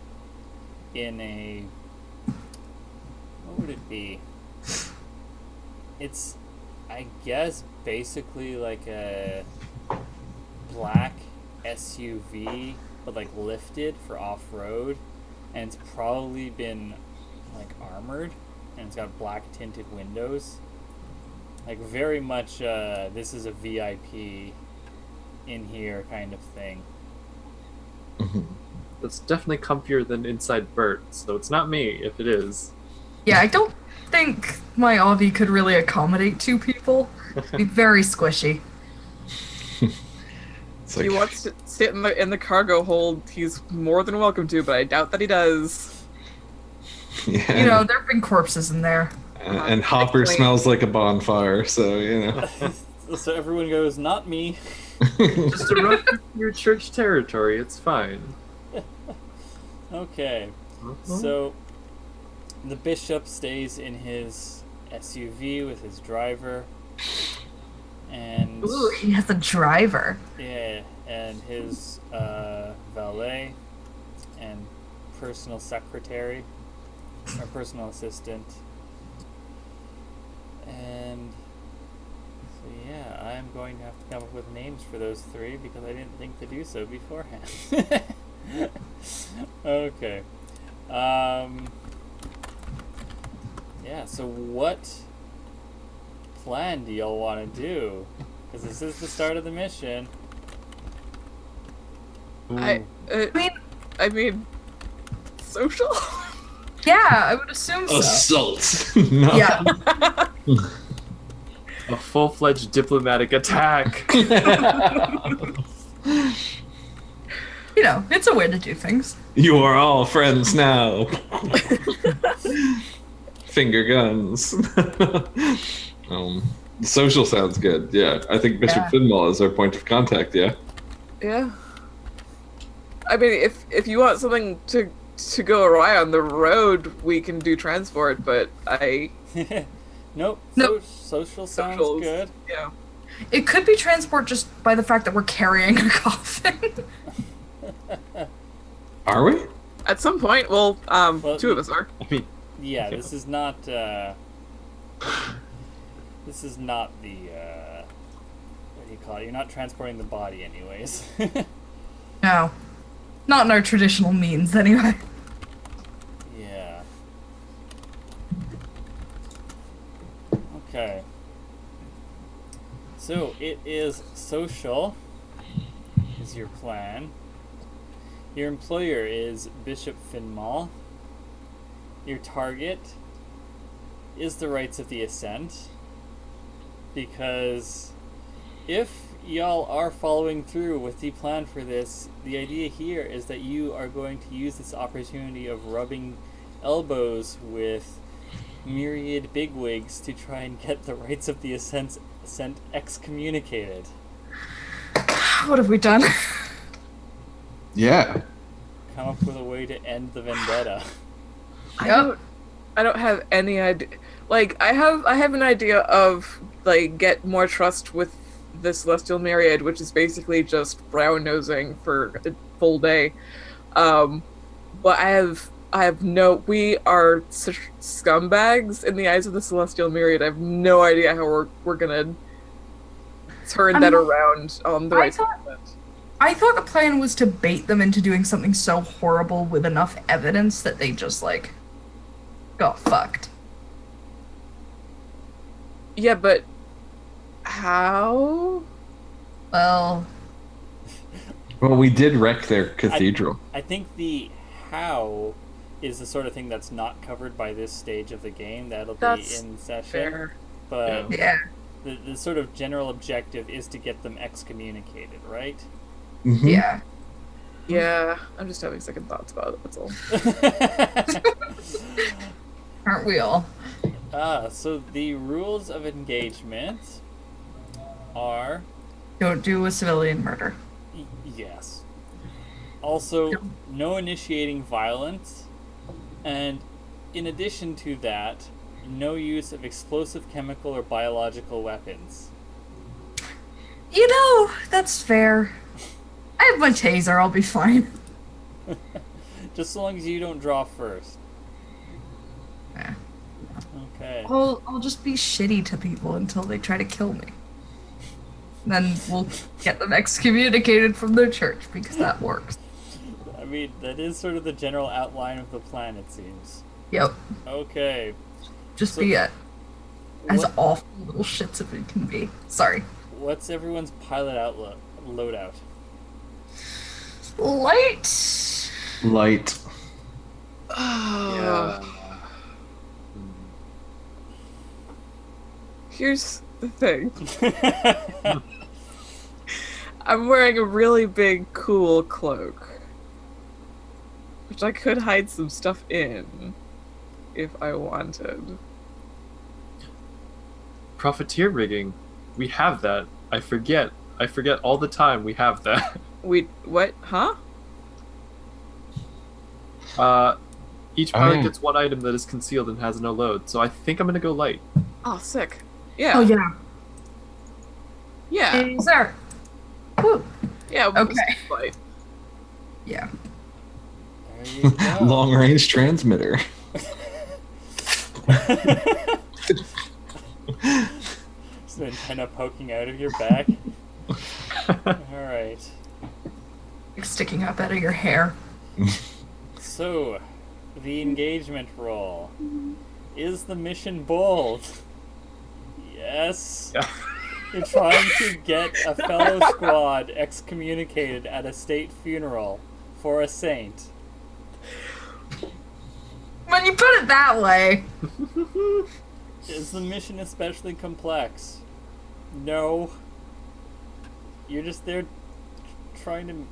in a... What would it be? It's, I guess, basically like a black SUV, but like lifted for off-road, and it's probably been like armored, and it's got black tinted windows. Like very much, this is a VIP in here kind of thing. That's definitely comfier than inside Bert, so it's not me if it is. Yeah, I don't think my Avi could really accommodate two people. It'd be very squishy. It's If he wants to sit in the cargo hold, he's more than welcome to, but I doubt that he does. yeah, There have been corpses in there. and Hopper smells like a bonfire, so So everyone goes, "Not me." Just a run through your church territory, it's fine. Okay. So the bishop stays in his SUV with his driver, and Ooh, he has a driver. yeah, and his valet and personal secretary or personal assistant, and so yeah, I'm going to have to come up with names for those three because I didn't think to do so beforehand. Okay. Yeah, so what plan do y'all want to do? Because this is the start of the mission. I mean, social? Yeah, I would assume so. Assault. No. Yeah. A full-fledged diplomatic attack. It's a way to do things. You are all friends now. finger guns. Social sounds good. Yeah, I think Bishop Yeah. Finmal is our point of contact. Yeah. Yeah. I mean, if you want something to go awry on the road, we can do transport. But Nope. Nope. Social sounds Socials. good. yeah. It could be transport just by the fact that we're carrying a coffin. Are we? At some point, well, Well, two of us are. I mean, Yeah, this is not. This is not the. What do you call it? You're not transporting the body, anyways. No. Not in our traditional means, anyway. Yeah. Okay. So it is social. Is your plan? Your employer is Bishop Finmal. Your target is the Wrights of the Ascent. Because if y'all are following through with the plan for this, the idea here is that you are going to use this opportunity of rubbing elbows with myriad bigwigs to try and get the Wrights of the Ascent excommunicated. What have we done? Yeah. Come up with a way to end the vendetta. Yep. I don't have any idea. Like, I have an idea of, like, get more trust with the Celestial Myriad, which is basically just brown nosing for a full day. But I have no. We are such scumbags in the eyes of the Celestial Myriad. I have no idea how we're gonna turn that around on the I right thought- side. I thought the plan was to bait them into doing something so horrible with enough evidence that they just, like, got fucked. Yeah, but how? Well, Well, we did wreck their cathedral. I think the how is the sort of thing that's not covered by this stage of the game. That'll That's be in session. Fair. But yeah. the sort of general objective is to get them excommunicated, right? Mhm. Yeah. Yeah, I'm just having second thoughts about it. That's all. Aren't we all? So the rules of engagement are Don't do a civilian murder. yes. Also, Yep. no initiating violence, and in addition to that, no use of explosive, chemical, or biological weapons. You know, that's fair. I have my taser, I'll be fine. Just so long as you don't draw first. Yeah. Okay. I'll just be shitty to people until they try to kill me. Then we'll get them excommunicated from their church, because that works. I mean, that is sort of the general outline of the plan, it seems. Yep. Okay. Just So- be as What, awful little shits as it can be. Sorry. what's everyone's pilot loadout? Light. Light. yeah. Here's the thing. I'm wearing a really big, cool cloak, which I could hide some stuff in if I wanted. Profiteer rigging. We have that. I forget all the time we have that. What? Huh? Each pilot yeah. gets one item that is concealed and has no load, so I think I'm gonna go light. Oh, sick. Yeah. Oh yeah. Yeah. Is there? Woo. Yeah. Okay. Like, Yeah. There you go. Long range transmitter. Just an antenna poking out of your back. Alright. Like sticking up out of your hair. So, the engagement roll. Is the mission bold? Yes. Yeah. You're trying to get a fellow squad excommunicated at a state funeral for a saint. When you put it that way. Is the mission especially complex? No. You're just there trying to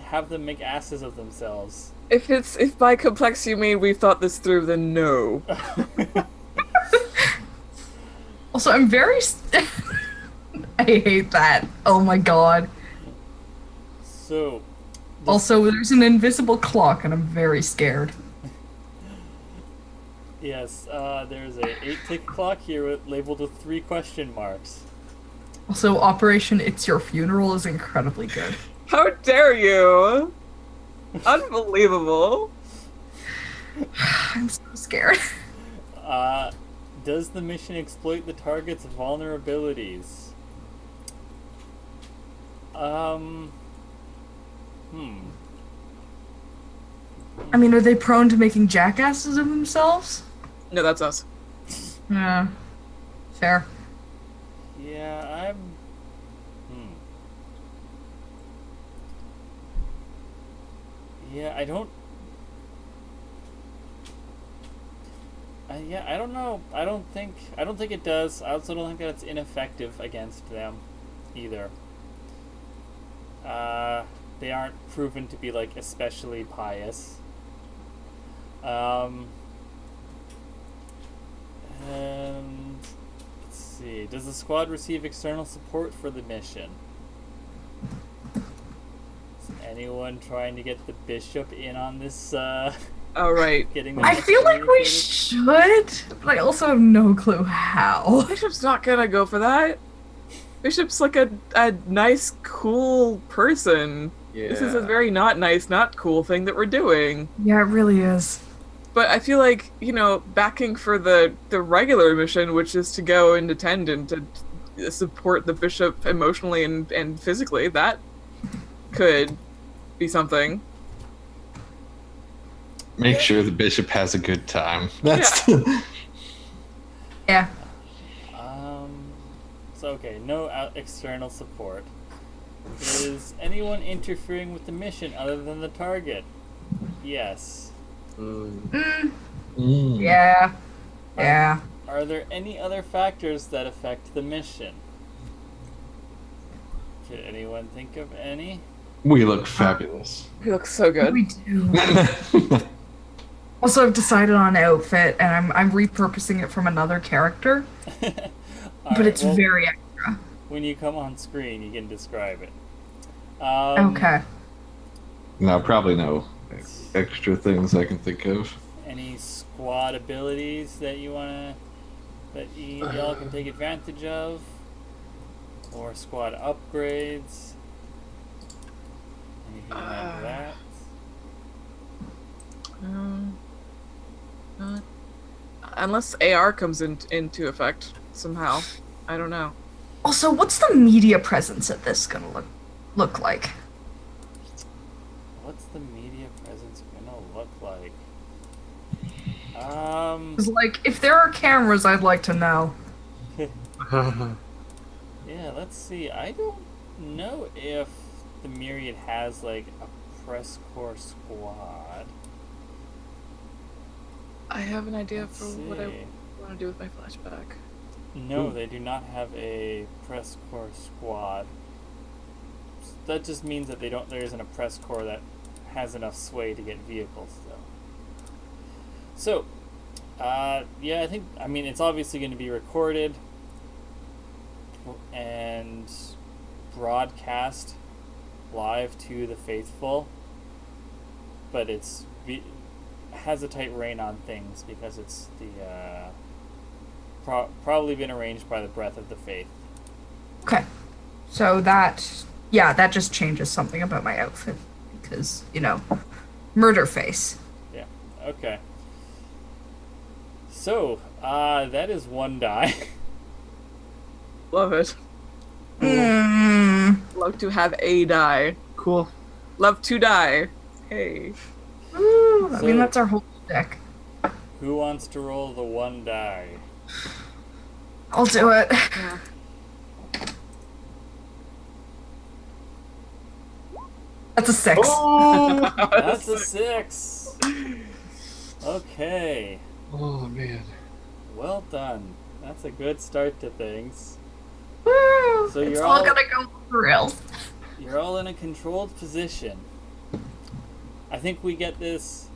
have them make asses of themselves. If by complex you mean we've thought this through, then no. Also, I'm very. I hate that. Oh my god. So. Also, there's an invisible clock, and I'm very scared. Yes, there's a 8-tick clock here labeled with 3 question marks. Also, Operation It's Your Funeral is incredibly good. How dare you? Unbelievable. I'm so scared. Does the mission exploit the target's vulnerabilities? I mean, are they prone to making jackasses of themselves? No, that's us. Yeah. Fair. Yeah, Yeah, I don't... yeah, I don't know. I don't think it does. I also don't think that it's ineffective against them, either. They aren't proven to be, like, especially pious. And let's see. Does the squad receive external support for the mission? Is anyone trying to get the bishop in on this? Oh, right. Getting. I feel like we should, but I also have no clue how. Bishop's not gonna go for that. Bishop's like a nice, cool person. Yeah. This is a very not nice, not cool thing that we're doing. Yeah, it really is. But I feel like, backing for the regular mission, which is to go and attend and to support the bishop emotionally and physically, that could be something. Make sure the bishop has a good time. That's Yeah. So okay, no external support. Is anyone interfering with the mission other than the target? Yes. Yeah. Yeah. Are there any other factors that affect the mission? Could anyone think of any? We look fabulous. He looks so good. We do. Also, I've decided on an outfit, and I'm repurposing it from another character, but it's very extra. When you come on screen, you can describe it. Okay. No, probably no extra things I can think of. Any squad abilities that you y'all can take advantage of, or squad upgrades? Anything like that? Unless AR comes into effect somehow. I don't know. Also, what's the media presence of this gonna look like? What's the media presence gonna look like? 'Cause, like, if there are cameras, I'd like to know. Yeah, let's see. I don't know if the Myriad has, like, a press corps squad. I have an idea Let's for what I see. want to do with my flashback. No, they do not have a press corps squad. That just means that there isn't a press corps that has enough sway to get vehicles, though. So, yeah, I mean, it's obviously going to be recorded and broadcast live to the faithful, but has a tight rein on things because it's the probably been arranged by the Breath of the Faith. Okay. So that just changes something about my outfit because, murder face. Yeah. Okay. So, that is 1 die. Love it. Mm. Love to have a die. Cool. Love to die. Hey. Ooh, I So- mean, that's our whole deck. Who wants to roll the 1 die? I'll do it. Yeah. That's a 6. Oh, That's a 6. Okay. oh man. Well done. That's a good start to things. Woo! So it's you're all all- gonna go off the rails. You're all in a controlled position. I think we get this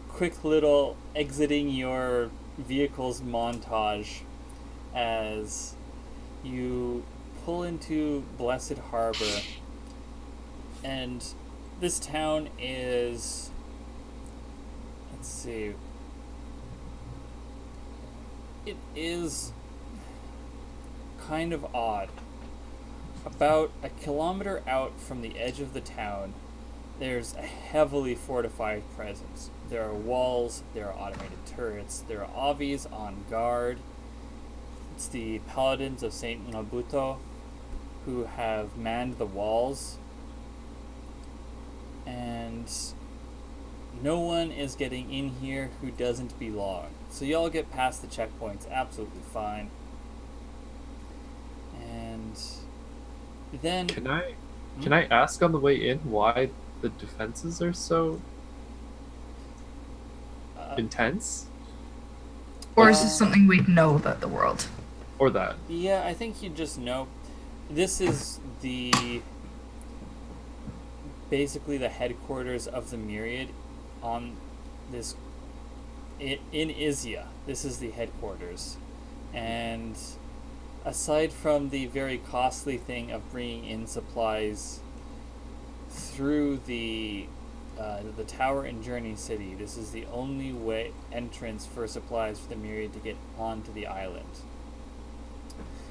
quick little exiting your vehicles montage as you pull into Blessed Harbor, and this town is, let's see, it is kind of odd. About a kilometer out from the edge of the town, there's a heavily fortified presence. There are walls, there are automated turrets, there are Avis on guard. It's the paladins of Saint Nabuto who have manned the walls, and no one is getting in here who doesn't belong. So y'all get past the checkpoints absolutely fine. And then Can I ask on the way in why the defenses are so intense? Or is this something we'd know about the world? Or that? Yeah, I think you just know. This is basically the headquarters of the Myriad on this in Izia. This is the headquarters, and aside from the very costly thing of bringing in supplies through the tower in Journey City, this is the only entrance for supplies for the Myriad to get onto the island.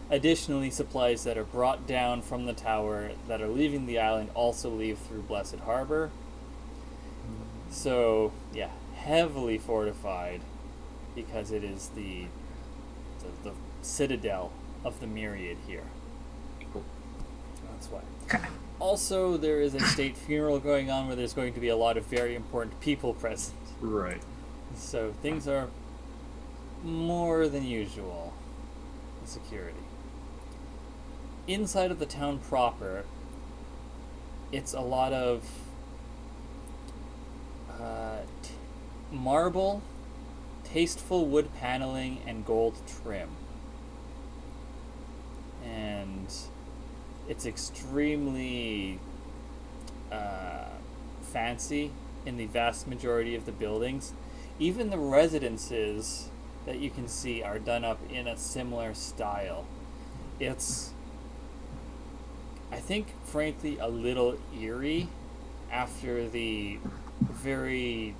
Additionally, supplies that are brought down from the tower that are leaving the island also leave through Blessed Harbor. So, yeah, heavily fortified because it is the citadel of the Myriad here. Cool. That's why. Okay. Also, there is a state funeral going on where there's going to be a lot of very important people present. Right. So things are more than usual in security. Inside of the town proper, it's a lot of marble, tasteful wood paneling, and gold trim. And it's extremely fancy in the vast majority of the buildings. Even the residences that you can see are done up in a similar style. It's, I think, frankly, a little eerie after the very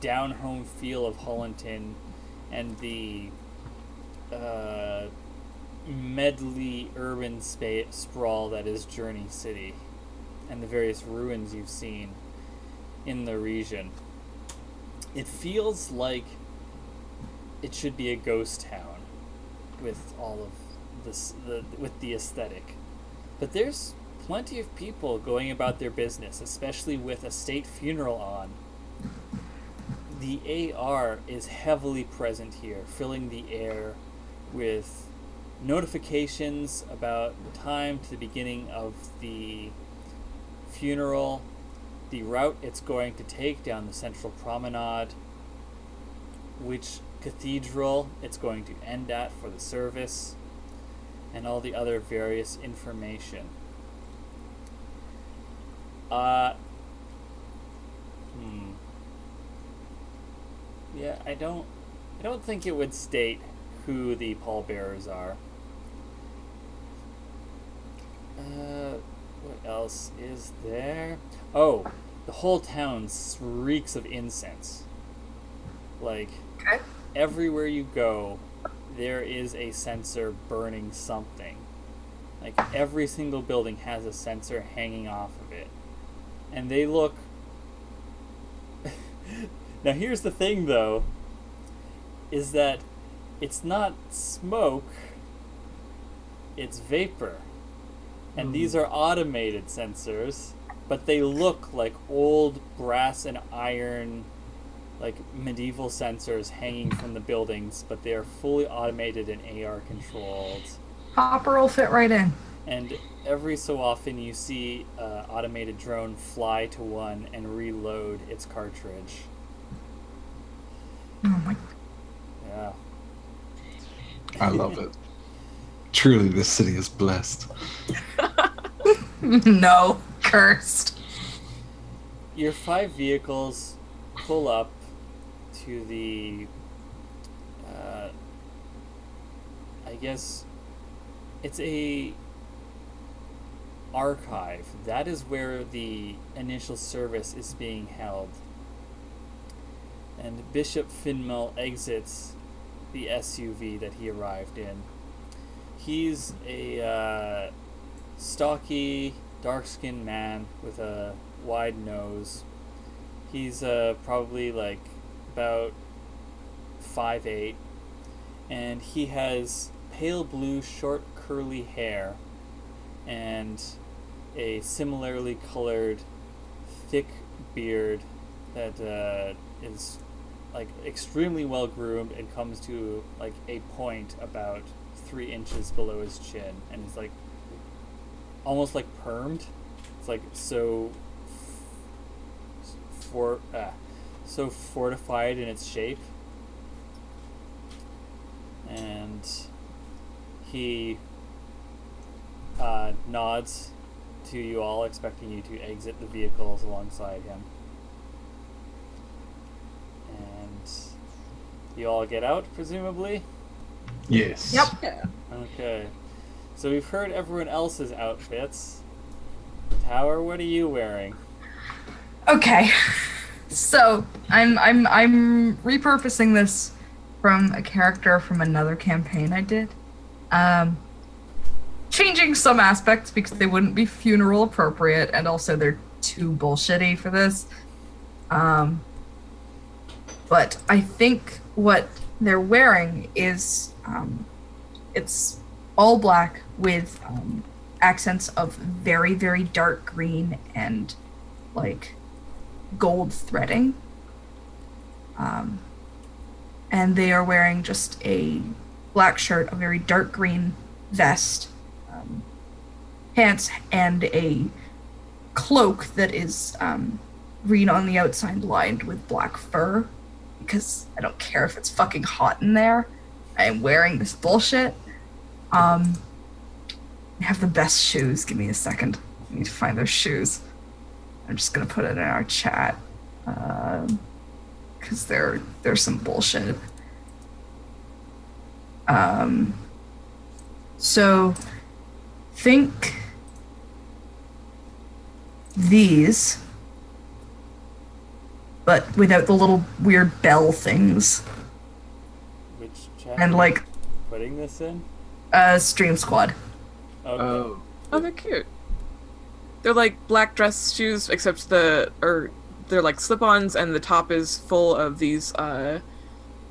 down-home feel of Hollenton and the medley urban sprawl that is Journey City and the various ruins you've seen in the region. It feels like it should be a ghost town with all of this, with the aesthetic. But there's plenty of people going about their business, especially with a state funeral on. The AR is heavily present here, filling the air with notifications about the time to the beginning of the funeral, the route it's going to take down the central promenade, which cathedral it's going to end at for the service, and all the other various information. Yeah, I don't think it would state who the pallbearers are. What else is there? Oh, the whole town reeks of incense. Like, Okay. everywhere you go, there is a censer burning something. Like, every single building has a censer hanging off of it. And they look... Now, here's the thing, though, is that it's not smoke, it's vapor. And these are automated sensors, but they look like old brass and iron, like medieval sensors hanging from the buildings, but they are fully automated and AR controlled. Hopper will fit right in. And every so often you see an automated drone fly to one and reload its cartridge. Oh my. Yeah. I love it. Truly, this city is blessed. No, cursed. your 5 vehicles pull up to the, I guess it's a archive. That is where the initial service is being held. And Bishop Finmel exits the SUV that he arrived in. He's a stocky, dark-skinned man with a wide nose. He's probably like about 5'8", and he has pale blue, short, curly hair and a similarly colored, thick beard that is like extremely well groomed and comes to like a point about 3 inches below his chin, and is like almost like permed. It's like so fortified in its shape, and he nods to you all, expecting you to exit the vehicles alongside him. And you all get out, presumably? Yes. Yep. Yeah. Okay. So we've heard everyone else's outfits. Tower, what are you wearing? Okay. So I'm repurposing this from a character from another campaign I did. Changing some aspects because they wouldn't be funeral appropriate, and also they're too bullshitty for this. But I think what they're wearing is it's all black with accents of very, very dark green and like gold threading. And they are wearing just a black shirt, a very dark green vest, pants, and a cloak that is green on the outside lined with black fur, because I don't care if it's fucking hot in there. I am wearing this bullshit. I have the best shoes. Give me a second. I need to find those shoes. I'm just gonna put it in our chat. Because they're some bullshit. So think these, but without the little weird bell things. Which chat And are like you putting this in? Stream Squad. Okay. Oh, Oh, they're cute. They're like black dress shoes, except they're like slip-ons, and the top is full of these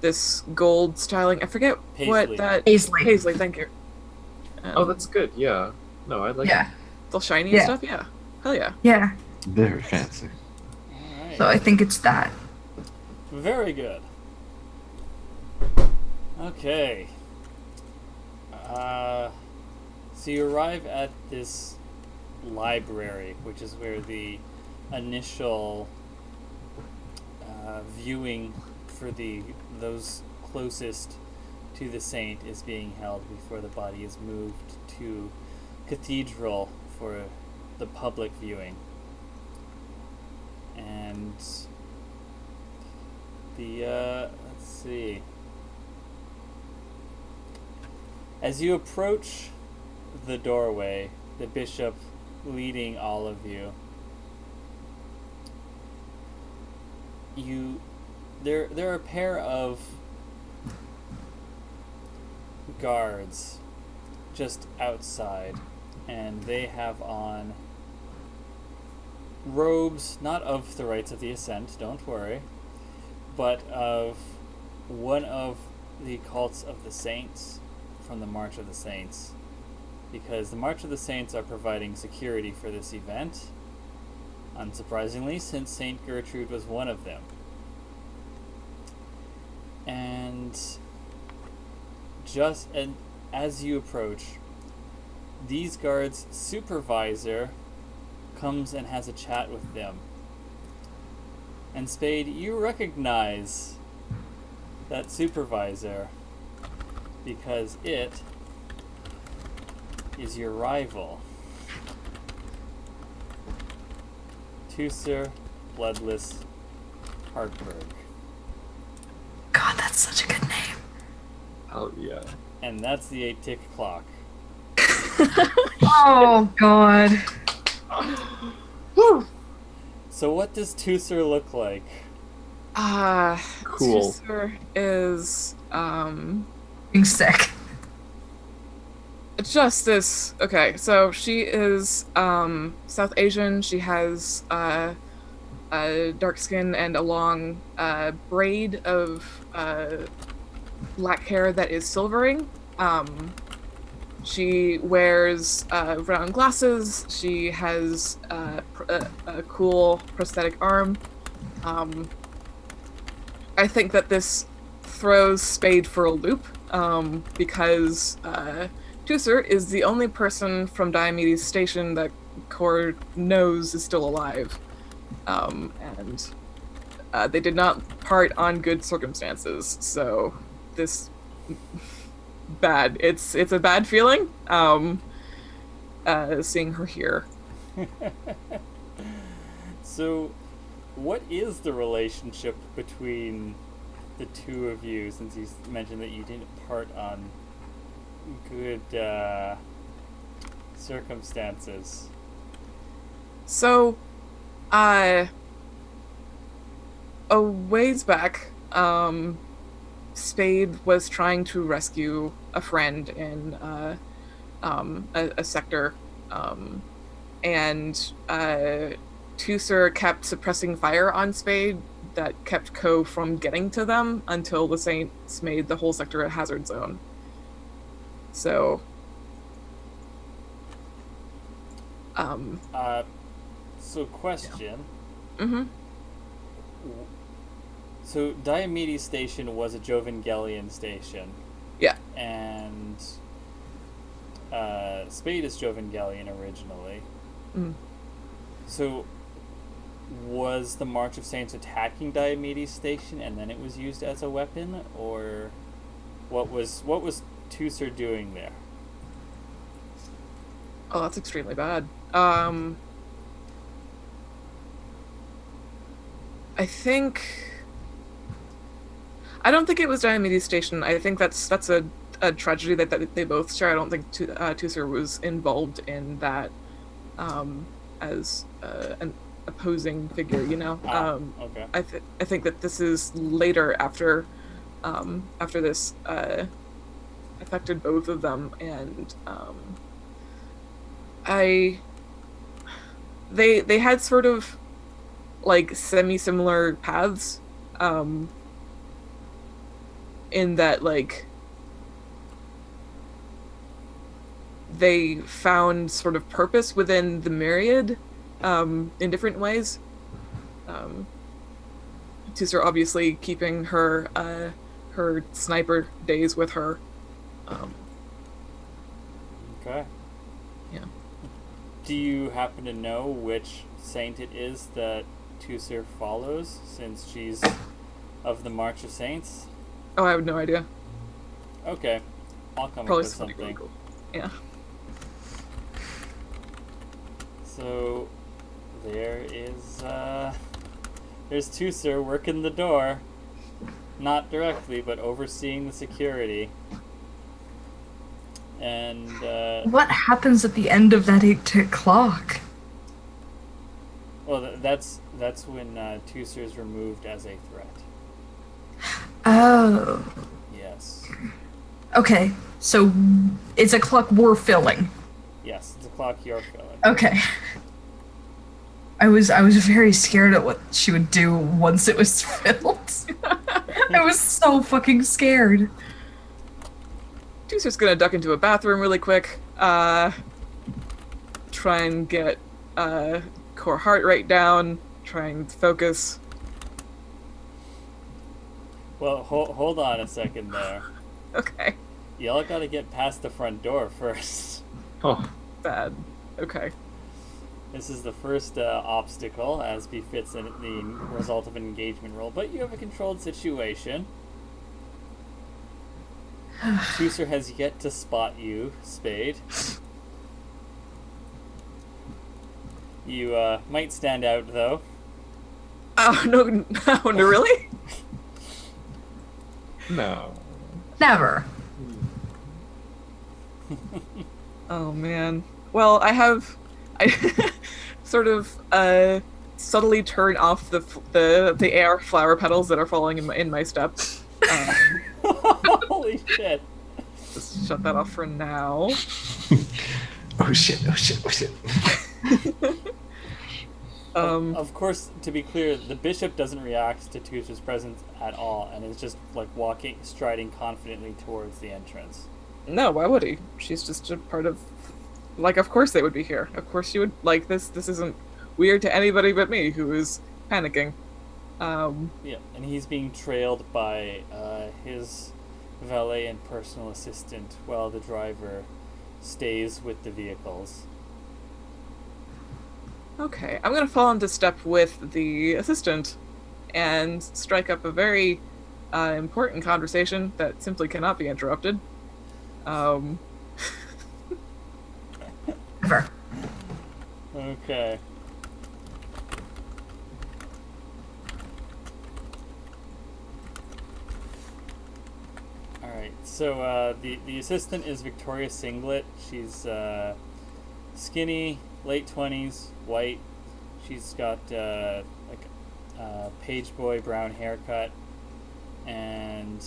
this gold styling. I forget Paisley. what that Paisley. Thank you. oh, that's good. Yeah. No, I like. Yeah. It's all shiny Yeah. and stuff. Yeah, hell yeah. Yeah. Very fancy. Alright. So I think it's that. Very good. Okay. So you arrive at this library, which is where the initial viewing for those closest to the saint is being held before the body is moved to cathedral for the public viewing. And the let's see. As you approach the doorway, the bishop leading all of you, there are a pair of guards just outside, and they have on robes not of the Wrights of the Ascent, don't worry, but of one of the cults of the saints from the March of the Saints, because the March of the Saints are providing security for this event, unsurprisingly, since Saint Gertrude was one of them. And as you approach, these guards' supervisor comes and has a chat with them. And Spade, you recognize that supervisor because it is your rival. Tusser Bloodless Hartberg. God, that's such a good name. Oh yeah. And that's the 8-tick clock. Oh God. Whew. So what does Tusser look like? Cool. Sister is Being sick. just this. Okay, so she is South Asian. She has dark skin and a long braid of black hair that is silvering. She wears round glasses. She has a cool prosthetic arm. I think that this throws Spade for a loop because Tusser is the only person from Diomedes Station that Core knows is still alive. And they did not part on good circumstances, so this bad. It's a bad feeling. Seeing her here. So, what is the relationship between the two of you? Since you mentioned that you didn't part on good circumstances. So, a ways back, Spade was trying to rescue a friend in a sector, and Tusser kept suppressing fire on Spade that kept Ko from getting to them until the Saints made the whole sector a hazard zone. So, So question. Mm-hmm. So Diomedes Station was a Jovangelian station. Yeah. And Spade is Jovangelian originally. Mm. So was the March of Saints attacking Diomedes Station and then it was used as a weapon, or what was Tusser doing there? Oh, that's extremely bad. I don't think it was Diomedes Station. I think that's a tragedy that they both share. I don't think Tusser was involved in that as an opposing figure, you know. Okay. I think that this is later after this affected both of them, and they had sort of like semi-similar paths, in that like they found sort of purpose within the myriad in different ways. Tusser obviously keeping her her sniper days with her. Okay. Yeah. Do you happen to know which saint it is that Tusser follows, since she's of the March of Saints? Oh, I have no idea. Okay. I'll come Probably up with somebody something. Google. Yeah. So there is there's Tusser working the door. Not directly, but overseeing the security. And What happens at the end of that 8-tick clock? well, that's when Tusser is removed as a threat. Oh. Yes. Okay, so it's a clock we're filling. Yes, it's a clock you're filling. Okay. I was very scared at what she would do once it was filled. I was so fucking scared. Tusser's gonna duck into a bathroom really quick. Try and get core heart rate down. Try and focus. Well, hold on a second there. Okay. Y'all gotta get past the front door first. Oh, Bad. Okay. This is the first obstacle, as befits the result of an engagement roll, but you have a controlled situation. Tusser has yet to spot you, Spade. You might stand out, though. Oh, no, really? No. Never. Oh man. Well, I sort of subtly turn off the air flower petals that are falling in my step. Holy shit. Just shut that off for now. Oh shit! Of course, to be clear, the bishop doesn't react to Tussa's presence at all, and is just like striding confidently towards the entrance. No, why would he? She's just a part of. Like, of course they would be here. Of course she would. Like, this isn't weird to anybody but me, who is panicking. Yeah, and he's being trailed by his valet and personal assistant, while the driver stays with the vehicles. Okay, I'm gonna fall into step with the assistant and strike up a very important conversation that simply cannot be interrupted. Never. Okay. Alright, so the assistant is Victoria Singlet. She's skinny, late 20s, white. She's got like a page boy brown haircut, and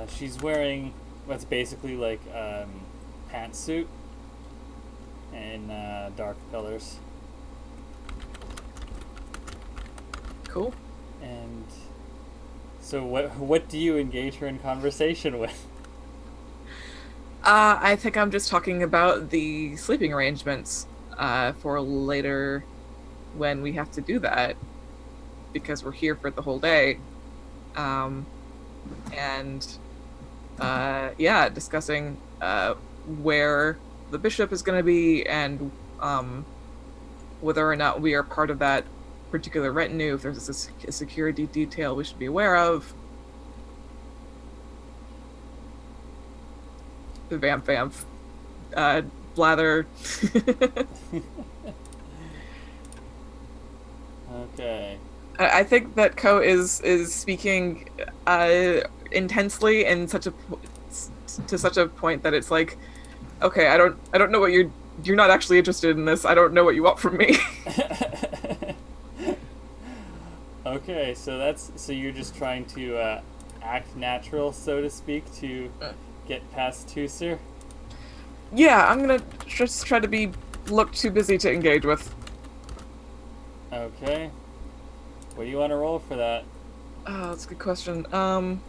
she's wearing what's basically like pantsuit in dark colors. Cool. And so what do you engage her in conversation with? I think I'm just talking about the sleeping arrangements for later when we have to do that, because we're here for the whole day. Yeah, discussing where the bishop is going to be, and whether or not we are part of that particular retinue, if there's a security detail we should be aware of. Vamp. Blather. Okay. I think that Ko is speaking intensely and to such a point that it's like, okay, I don't know what you're not actually interested in this. I don't know what you want from me. Okay, so you're just trying to act natural, so to speak, to get past Tusser? Yeah, I'm gonna just try to look too busy to engage with. Okay. What do you want to roll for that? Oh, that's a good question. I'm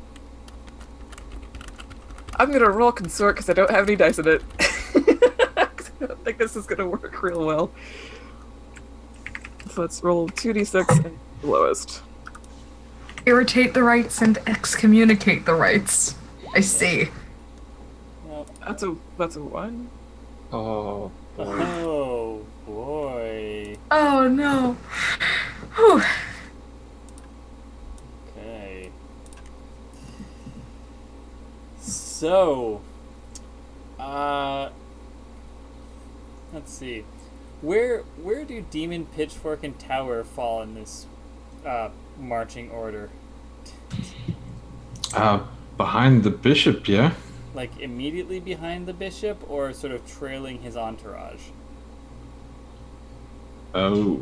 gonna roll consort because I don't have any dice in it. I don't think this is gonna work real well. So let's roll 2d6 and the lowest. Irritate the Wrights and excommunicate the Wrights. I see. Nope. That's a 1. Oh, boy. Oh boy. Oh no. Whew. Okay. So, let's see. Where do Demon, Pitchfork, and Tower fall in this marching order? Behind the bishop, yeah. Like immediately behind the bishop, or sort of trailing his entourage? Oh.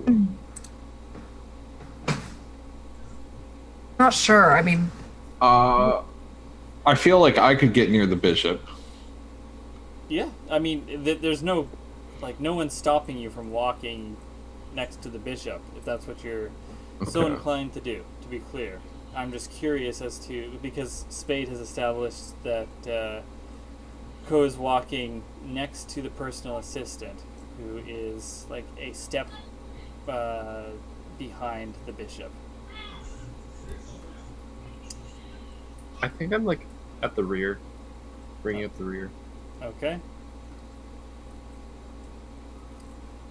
Not sure. I mean, I feel like I could get near the bishop. Yeah, I mean, there's no one's stopping you from walking next to the bishop, if that's what you're so Okay. inclined to do, to be clear. I'm just curious as to, because Spade has established that Ko is walking next to the personal assistant, who is like a step behind the bishop. I think I'm like at the rear, bringing up the rear. Okay.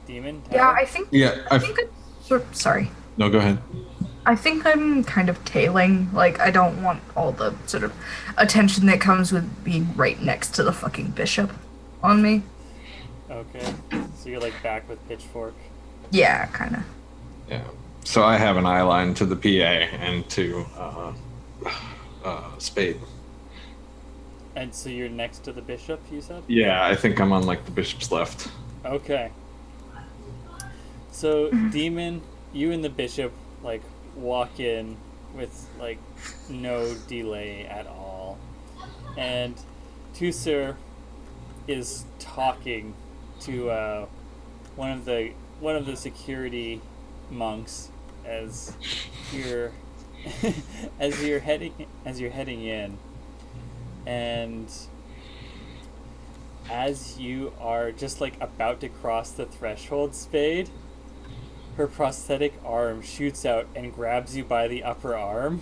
Demon? yeah, Tower? I think. Yeah, I think sorry. No, go ahead. I think I'm kind of tailing. Like, I don't want all the sort of attention that comes with being right next to the fucking bishop on me. Okay. So you're like back with Pitchfork. Yeah, kind of. So I have an eye line to the PA and to Spade. And so you're next to the bishop, you said? Yeah, I think I'm on like the bishop's left. Okay. So, Demon, you and the bishop, like, walk in with, like, no delay at all. And Tusser is talking to one of the security monks as you're as you're heading in, and as you are just like about to cross the threshold, Spade, her prosthetic arm shoots out and grabs you by the upper arm,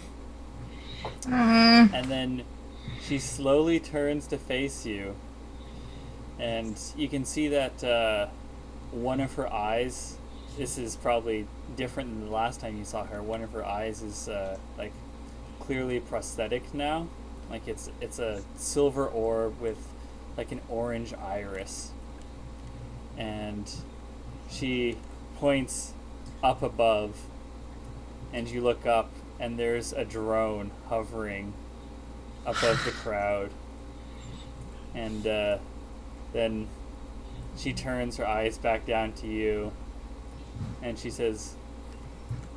and then she slowly turns to face you, and you can see that one of her eyes, this is probably different than the last time you saw her, one of her eyes is like clearly prosthetic now. Like it's a silver orb with like an orange iris. And she points up above, and you look up, and there's a drone hovering above the crowd. And then she turns her eyes back down to you, and she says,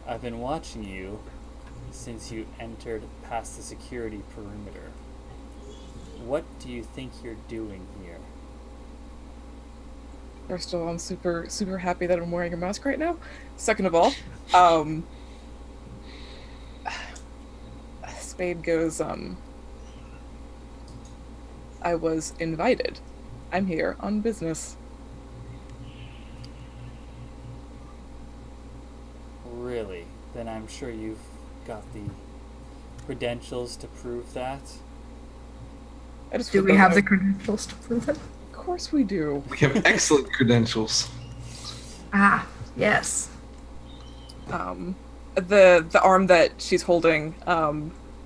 "I've been watching you since you entered past the security perimeter. What do you think you're doing here?" First of all, I'm super, super happy that I'm wearing a mask right now. Second of all, Spade goes, I was invited. I'm here on business. Really? Then I'm sure you've got the credentials to prove that. I just Do put we those have out. the credentials to prove it? Of course we do. We have excellent credentials. Ah, yes. The arm that she's holding, I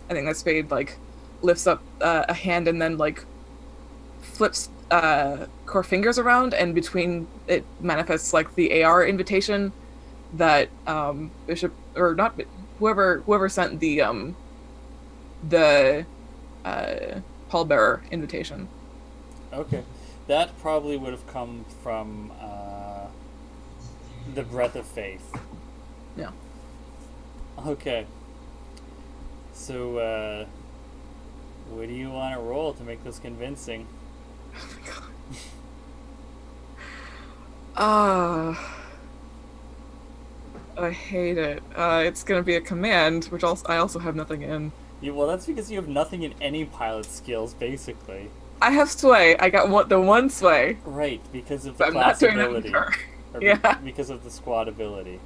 think that Spade like lifts up a hand and then like flips core fingers around, and between it manifests like the AR invitation that Bishop, or not, whoever sent the pallbearer invitation. Okay. That probably would have come from the breath of faith. Yeah. Okay. So, what do you want to roll to make this convincing? I hate it. It's gonna be a command, which I also have nothing in. Well, that's because you have nothing in any pilot skills, basically. I have sway. I got the one sway. Right, because of the But I'm not class doing that ability. with her. Or Yeah. because of the squad ability.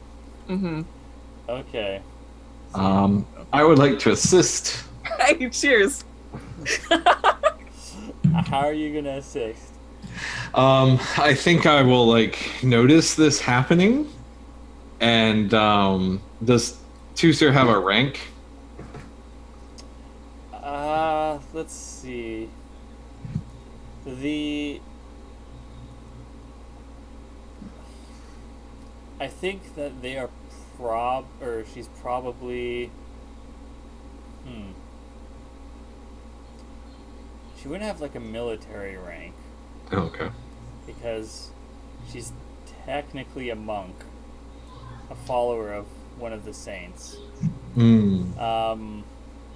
Mm-hmm. Okay. I would like to assist. Hey, cheers. How are you gonna assist? I think I will like notice this happening. And does Tusser have a rank? Let's see. I think that they are she's probably, she wouldn't have like a military rank Okay. because she's technically a monk, a follower of one of the saints.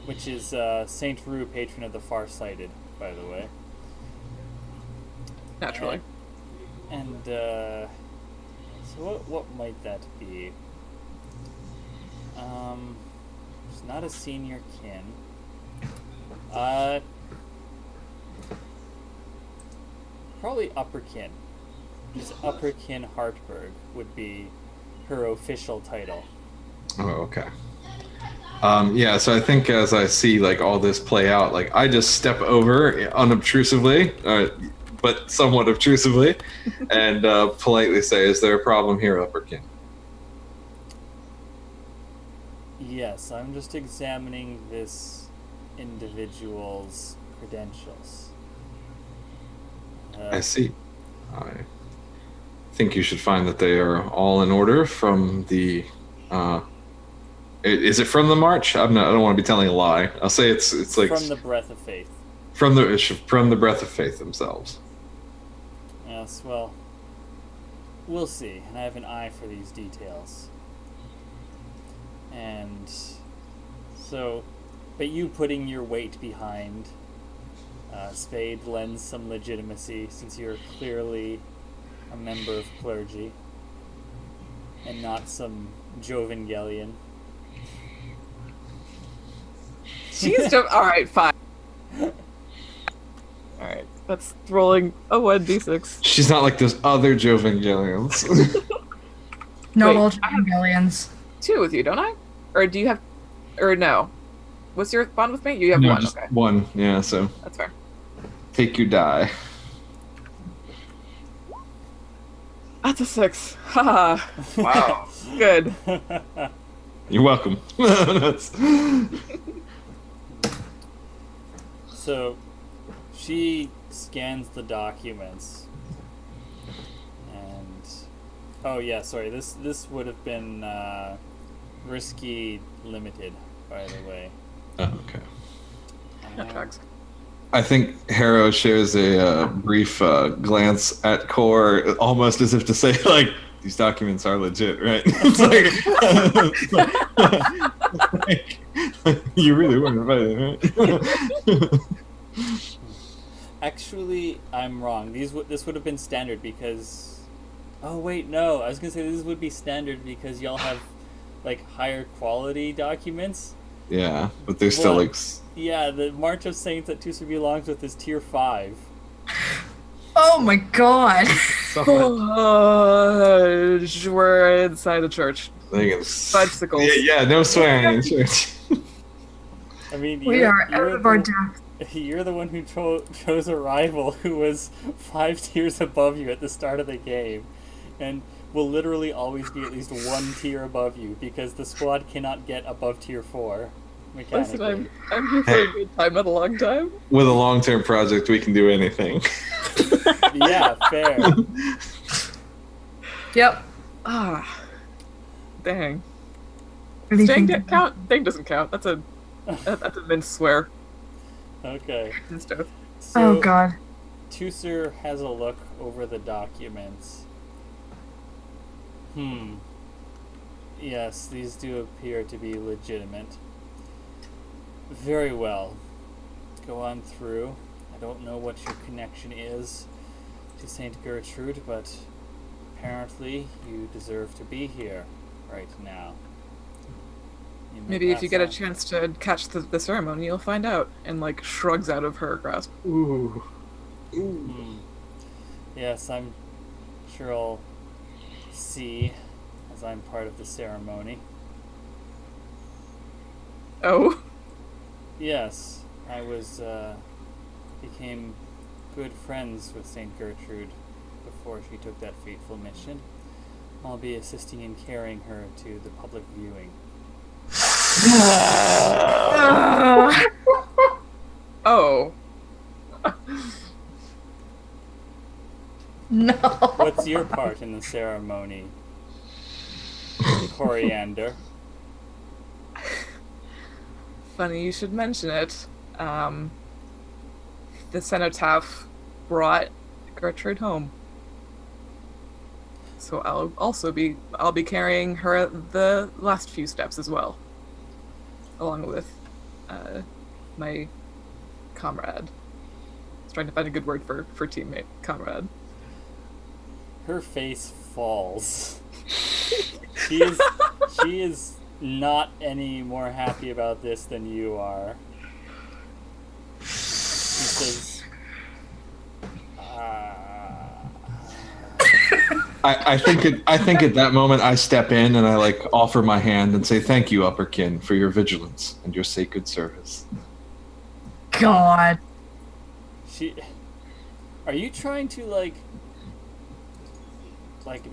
Which is Saint Gertrude, patron of the farsighted, by the way. Naturally. And so what might that be? She's not a senior kin. Probably upper kin. Just upper kin Hartberg would be her official title. Oh, okay. Yeah, so I think as I see like all this play out, like I just step over unobtrusively, but somewhat obtrusively, and politely say, "Is there a problem here, Upperkin?" Yes, I'm just examining this individual's credentials. I see. I think you should find that they are all in order from the Is it from the march? I don't want to be telling a lie. I'll say it's like From the Breath of Faith. from the breath of faith themselves. Yes, well, we'll see. And I have an eye for these details. And so, but you putting your weight behind Spade lends some legitimacy, since you're clearly a member of clergy and not some Jovangelion. She's just all right. Fine. All right, that's rolling a 1d6. She's not like those other Jovangelians. Not Wait, all I have- Jovangelians. 2 with you, don't I? Or do you have? Or no? What's your bond with me? You have No, 1. just Okay, one. Yeah, so that's fair. take your die. That's a 6. Haha. Wow. Good. You're welcome. That's- So, she scans the documents, and oh yeah, sorry. This would have been risky limited, by the way. oh, okay. That tracks. I think Harrow shares a brief glance at Core, almost as if to say, like, these documents are legit, right? It's like, you really weren't invited, right? Actually, I'm wrong. This would have been standard because. Oh wait, no. I was gonna say this would be standard because y'all have like higher quality documents. Yeah, but they're still What? like. Yeah, the March of Saints that Tusser belongs with is tier 5. Oh my god. So We're inside the church. Fudgesicles. Yeah, no swearing in church. I mean, We are out of our depth. You're the one who chose a rival who was 5 tiers above you at the start of the game, and will literally always be at least 1 tier above you because the squad cannot get above tier 4 mechanically. Listen, I'm here for a good time, not a long time. With a long-term project, we can do anything. Yeah, fair. Yep. Ah, dang. Really Dang think didn't count. Dang doesn't count. That's a mince swear. Okay. Minced oath. So, Oh god. Tusser has a look over the documents. Yes, these do appear to be legitimate. Very well. Go on through. I don't know what your connection is to Saint Gertrude, but apparently you deserve to be here right now. You may Maybe if you pass get a on. chance to catch the ceremony, you'll find out. And like shrugs out of her grasp. ooh. Yes, I'm sure I'll see as I'm part of the ceremony. Oh. Yes, I became good friends with Saint Gertrude before she took that fateful mission. I'll be assisting in carrying her to the public viewing. Oh. No. What's your part in the ceremony, Coriander? Funny you should mention it. The Cenotaph brought Gertrude home. So I'll be carrying her the last few steps as well. Along with my comrade. I was trying to find a good word for teammate, comrade. Her face falls. She is not any more happy about this than you are. She says, I think at that moment I step in and I like offer my hand and say thank you, Upperkin, for your vigilance and your sacred service. God. Are you trying to like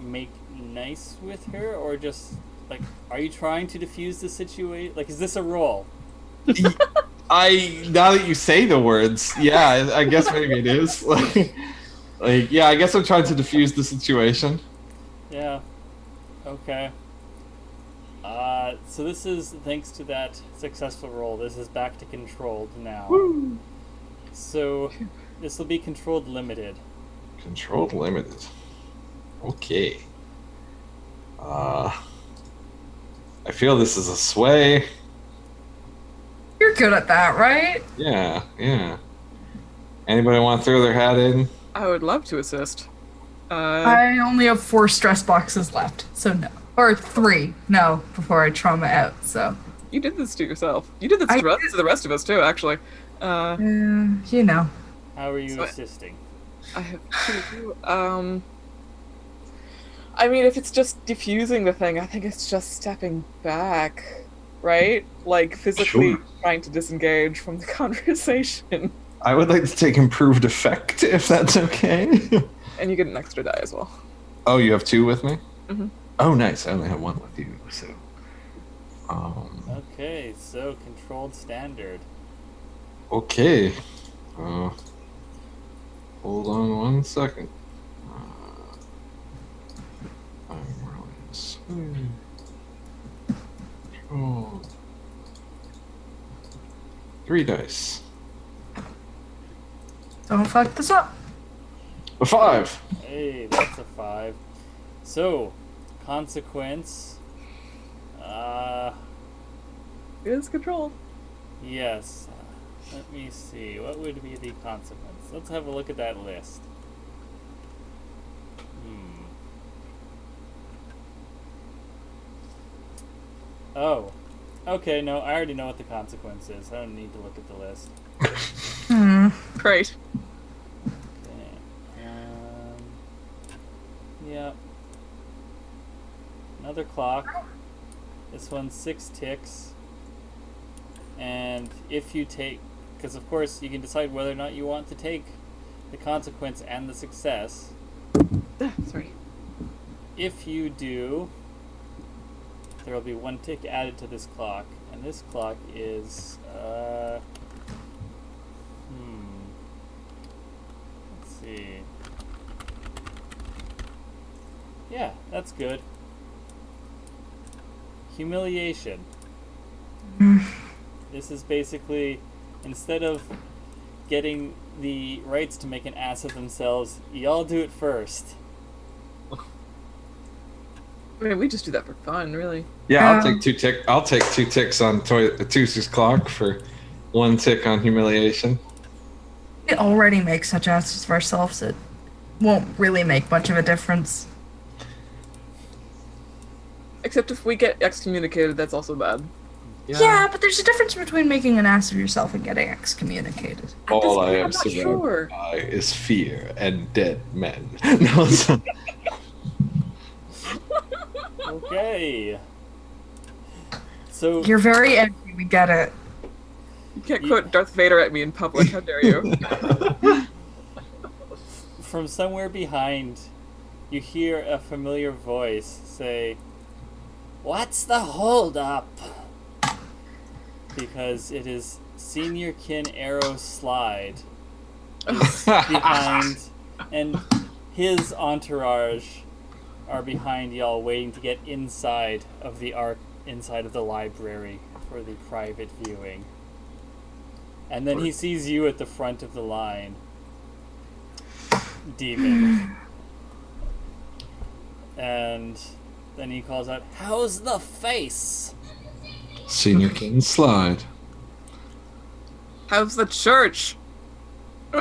make nice with her, or just like are you trying to diffuse the situation? Like, is this a role? Now that you say the words, yeah, I guess maybe it is. Like, yeah, I guess I'm trying to diffuse the situation. Yeah. Okay. So this is thanks to that successful roll. This is back to controlled now. Woo! So this will be controlled limited. Controlled limited. Okay. I feel this is a sway. You're good at that, right? Yeah, yeah. Anybody want to throw their hat in? I would love to assist. I only have 4 stress boxes left, so no. Or 3, no, before I trauma out, so. You did this to yourself. You did this I to the rest of us too, actually. You know. How are you So- assisting? I have 2. I mean, if it's just diffusing the thing, I think it's just stepping back, right? Like physically Sure. trying to disengage from the conversation. I would like to take improved effect, if that's okay. And you get an extra die as well. Oh, you have 2 with me? Mhm. Oh, nice. I only have 1 with you, so. Okay, so controlled standard. Okay. Hold on 1 second. I'm rolling this. Control. 3 dice. Don't fuck this up. A 5. Hey, that's a 5. So, consequence. It is controlled. Yes. Let me see. What would be the consequence? Let's have a look at that list. Oh. Okay, no, I already know what the consequence is. I don't need to look at the list. Great. Okay. Yep. Another clock. This one's 6 ticks. And if you take, because of course you can decide whether or not you want to take the consequence and the success. Sorry. If you do, there will be 1 tick added to this clock, and this clock is let's see. Yeah, that's good. Humiliation. This is basically, instead of getting the Wrights to make an ass of themselves, y'all do it first. I mean, we just do that for fun, really. Yeah, I'll take 2 tick. I'll take 2 ticks on Tuesday's clock for 1 tick on humiliation. We already make such asses of ourselves, it won't really make much of a difference. Except if we get excommunicated, that's also bad. Yeah, but there's a difference between making an ass of yourself and getting excommunicated. All I I'm am not surrounded sure. by is fear and dead men. No, so- Okay. So You're very angry, we get it. You can't quote Darth Vader at me in public. How dare you? from somewhere behind, you hear a familiar voice say, "What's the holdup?" Because it is Senior Kin Arrow Slide is behind, and his entourage are behind y'all, waiting to get inside of the inside of the library for the private viewing. And then he sees you at the front of the line, Demon. And then he calls out, "How's the face?" Senior King Slide. How's the church? Do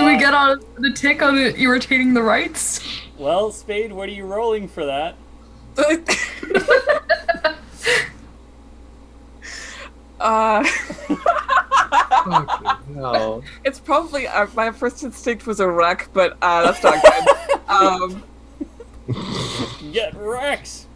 we get on the tick on irritating the Wrights? Well, Spade, what are you rolling for that? No. It's probably my first instinct was a wreck, but that's not good. Get wrecked!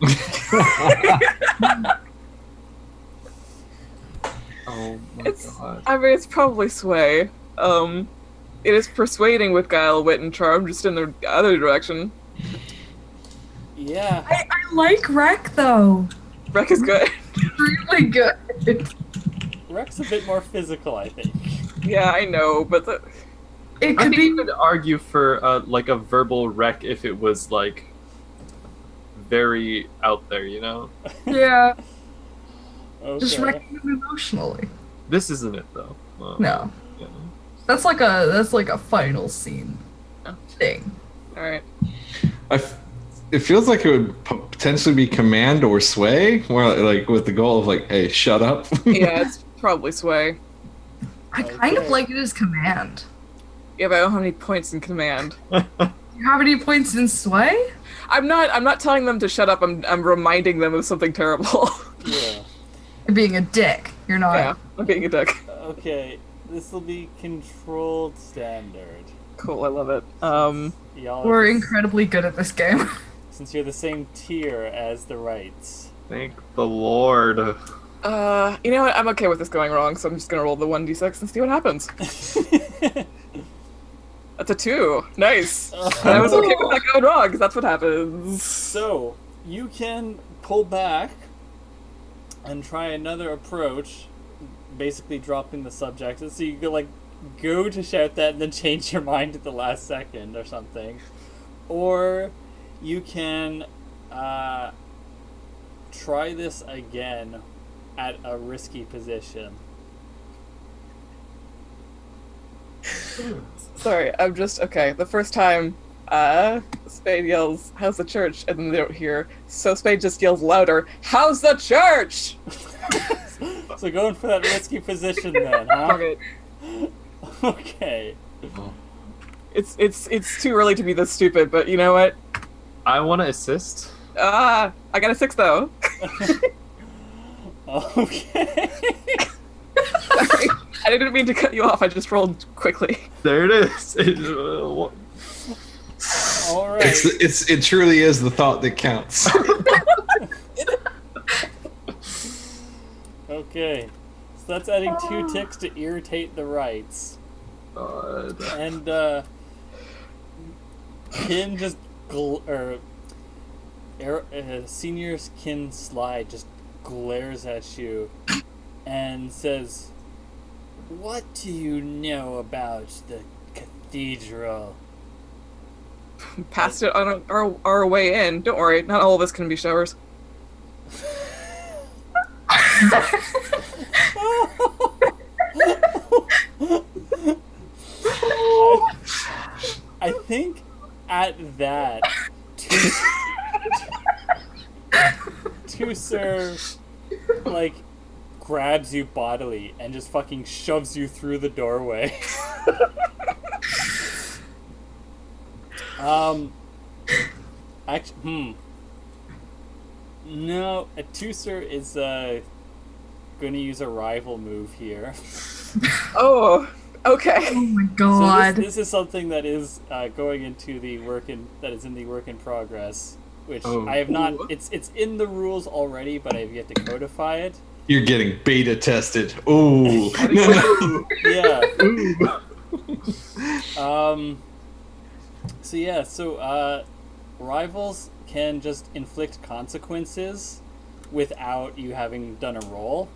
Oh my god. I mean, it's probably sway. It is persuading with guile, wit, and charm, just in the other direction. Yeah. I like Wreck though. Wreck is good. Really good. Wreck's a bit more physical, I think. Yeah, I know, but It I could think be. you could argue for like a verbal wreck if it was like very out there, you know? Yeah, Okay. just wrecking them emotionally. This isn't it though. No, Yeah. that's like a final scene thing. All right. It feels like it would potentially be command or sway, more like with the goal of like, hey, shut up. Yeah, it's probably sway. I kind of Okay. like it as command. Yeah, but I don't have any points in command. You have any points in sway? I'm not telling them to shut up. I'm reminding them of something terrible. Yeah. You're being a dick. You're not. Yeah, I'm being a dick. Okay. This will be controlled standard. Cool, I love it. Y'all We're are incredibly good at this game. since you're the same tier as the Wrights. Thank the Lord. You know what? I'm okay with this going wrong, so I'm just gonna roll the 1d6 and see what happens. That's a 2. Nice. I was okay with that going wrong, because that's what happens. So, you can pull back and try another approach, basically dropping the subject. So you could, like, go to shout that and then change your mind at the last second or something. Or you can try this again at a risky position. Sorry, I'm just okay. The first time, Spade yells, "How's the church?" and then they don't hear, so Spade just yells louder, "How's the church?" So going for that risky position then, huh? Fuck it. Okay. It's too early to be this stupid, but you know what? I want to assist. I got a 6 though. Okay. Sorry, I didn't mean to cut you off. I just rolled quickly. There it is. All right. It truly is the thought that counts. Okay. So that's adding 2 ticks to irritate the Wrights. God. And Kin just Senior's Kin Slide just glares at you and says, "What do you know about the cathedral?" Passed it on our way in. Don't worry, not all of us can be showers. I think at that, Sir, like, grabs you bodily and just fucking shoves you through the doorway. No, a Tusser is gonna use a rival move here. Oh, okay. Oh my So god. this is something that is going into the that is in the work in progress, which Oh. I have not. It's in the rules already, but I have yet to codify it. You're getting beta tested. Ooh. Yeah. So rivals can just inflict consequences without you having done a roll.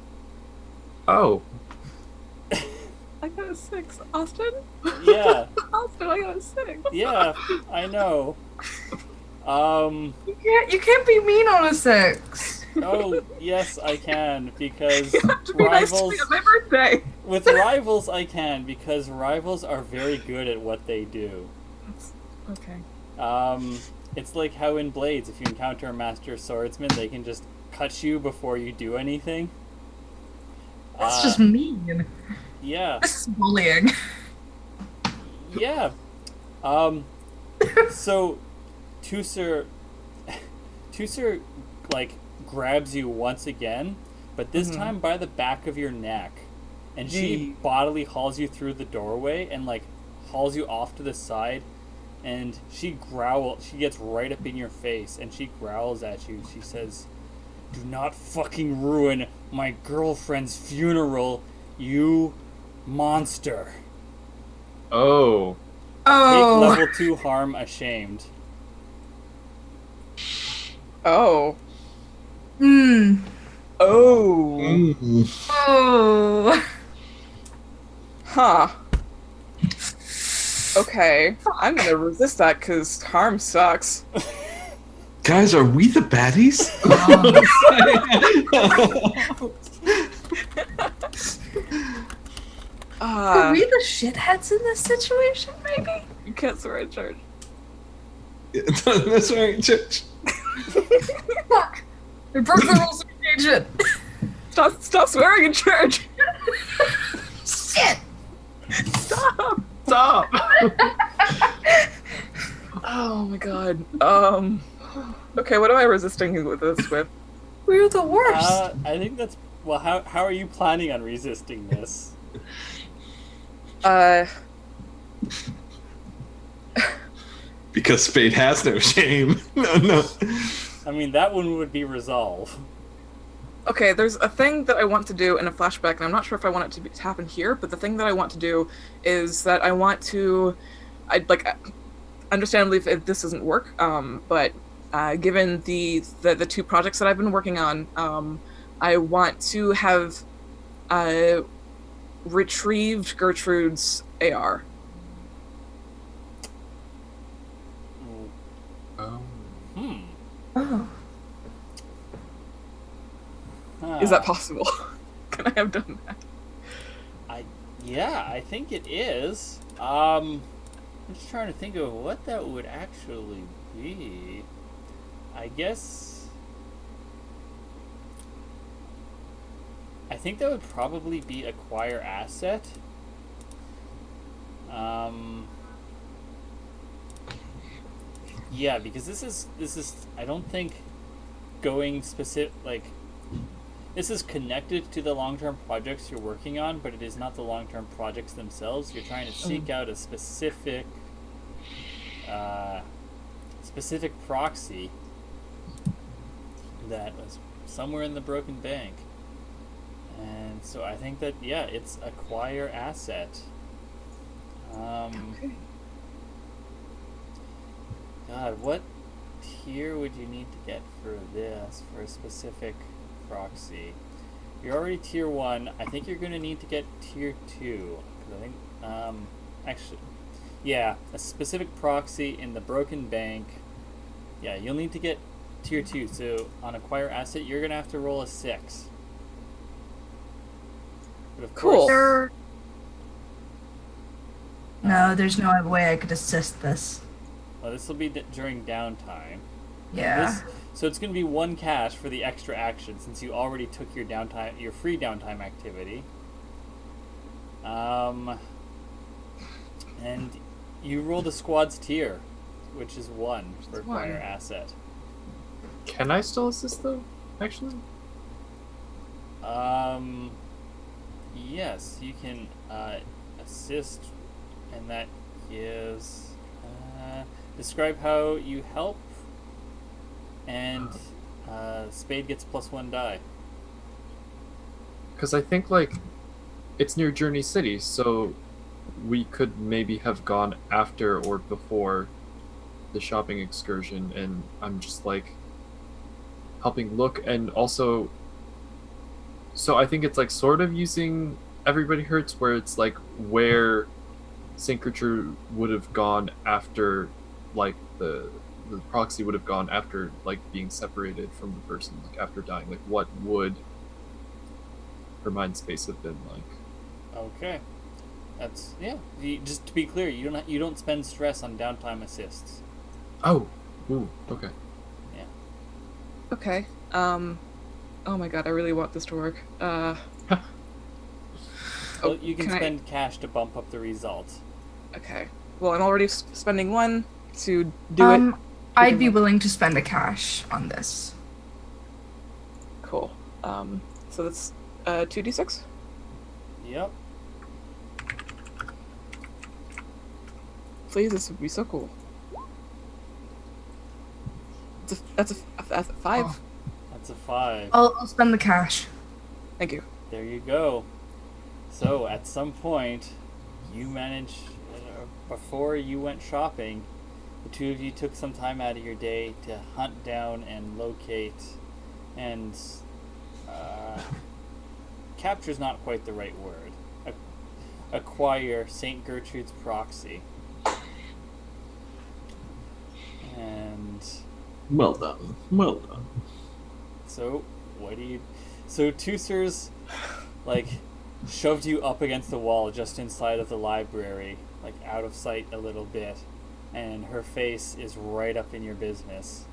Oh. I got a 6. Austin? Yeah. Austin, I got a 6. Yeah, I know. You can't be mean on a 6. Oh, yes, I can, because You have to be nice to rivals... me on my birthday. With rivals, I can, because rivals are very good at what they do. Okay. It's like how in Blades, if you encounter a master swordsman, they can just cut you before you do anything. That's just mean. Yeah. This is bullying. Yeah. So, Tusser, like, grabs you once again, but this time by the back of your neck, and she bodily hauls you through the doorway and, like, hauls you off to the side, and she gets right up in your face, and she growls at you. She says, "Do not fucking ruin my girlfriend's funeral, you monster." Oh. Take Oh. level 2 harm ashamed. Oh. Mm. Oh. Oh. Huh. Okay, I'm gonna resist that because harm sucks. Guys, are we the baddies? Are we the shitheads in this situation, maybe? You can't swear at church. That's right, church. Fuck! I broke the rules of engagement! Stop swearing in church! Shit! Stop! Oh my god. Okay, what am I resisting with this with? We're the worst! I think that's... Well, how are you planning on resisting this? Because Spade has no shame. No. I mean, that one would be resolve. Okay, there's a thing that I want to do in a flashback, and I'm not sure if I want it to happen here, but the thing that I want to do is that I want to... understandably, if this doesn't work, but given the two projects that I've been working on, I want to have retrieved Gertrude's AR. Oh. Is that possible? Can I have done that? Yeah, I think it is. I'm just trying to think of what that would actually be. I guess... I think that would probably be acquire asset. Yeah, because this is I don't think going specific, like, this is connected to the long-term projects you're working on, but it is not the long-term projects themselves. You're trying to seek out a specific proxy that was somewhere in the broken bank. And so I think that, yeah, it's acquire asset. Okay. God, what tier would you need to get for this, for a specific proxy? You're already tier 1. I think you're going to need to get tier 2. 'Cause I think, actually, yeah, a specific proxy in the broken bank. Yeah, you'll need to get tier 2. So on acquire asset, you're going to have to roll a 6. But of Cool. course, No, there's no way I could assist this. well, this will be during downtime. Yeah. So it's going to be 1 cash for the extra action since you already took your downtime, your free downtime activity. And you roll the squad's tier, which is 1 for acquire asset. Can I still assist though? Actually, Yes, you can assist, and that gives describe how you help, and Spade gets +1 die. because I think like it's near Journey City, so we could maybe have gone after or before the shopping excursion, and I'm just like helping look, and also, so I think it's like sort of using Everybody Hurts, where it's like where Saint Gertrude would have gone after, like the proxy would have gone after like being separated from the person, like after dying. Like what would her mind space have been like? Okay, that's just to be clear, you don't spend stress on downtime assists. Oh, ooh, okay. Okay. Oh my god, I really want this to work. Well, you can can I- spend cash to bump up the result. Okay. Well, I'm already spending 1 to do it. I'd be willing to spend a cash on this. Cool. So that's 2d6. Yep. Please, this would be so cool. That's a 5. Oh. That's a 5. I'll spend the cash. Thank you. There you go. So at some point, you managed, before you went shopping, the two of you took some time out of your day to hunt down and locate and capture's not quite the right word. Acquire Saint Gertrude's proxy. Well done. Well done. So, what do you... So, Tusser's, like, shoved you up against the wall just inside of the library, like, out of sight a little bit, and her face is right up in your business.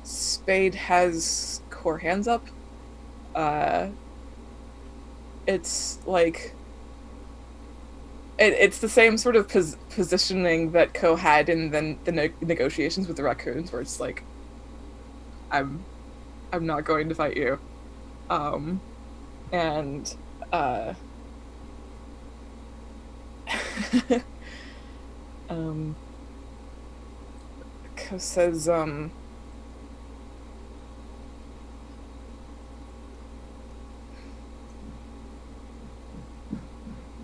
Spade has core hands up. It's like it's the same sort of positioning that Ko had in the negotiations with the raccoons, where it's like, I'm not going to fight you, and Ko says,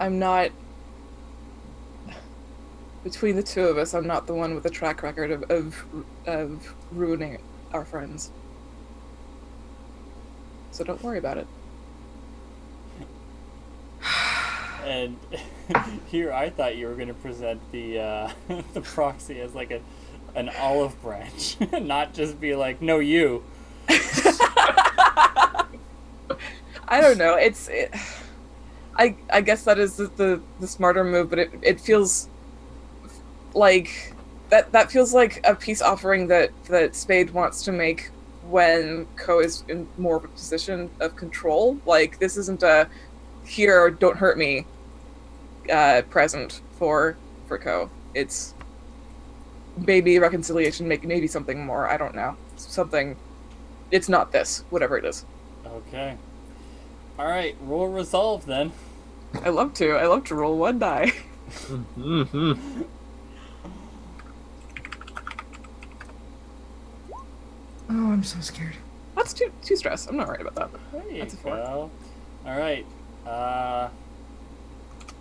I'm not, between the two of us, I'm not the one with a track record of ruining our friends. So don't worry about it. And here I thought you were going to present the the proxy as like an olive branch, not just be like, no, you. I don't know. I guess that is the smarter move, but it feels like that feels like a peace offering that Spade wants to make when Ko is in more of a position of control. Like, this isn't a here, don't hurt me present for Ko. It's maybe reconciliation, maybe something more. I don't know. Something. It's not this, whatever it is. Okay. All right, roll resolve then. I love to roll one die. Mm-hmm. Oh, I'm so scared. That's too stress. I'm not worried about that. There you That's a 4. go. All right.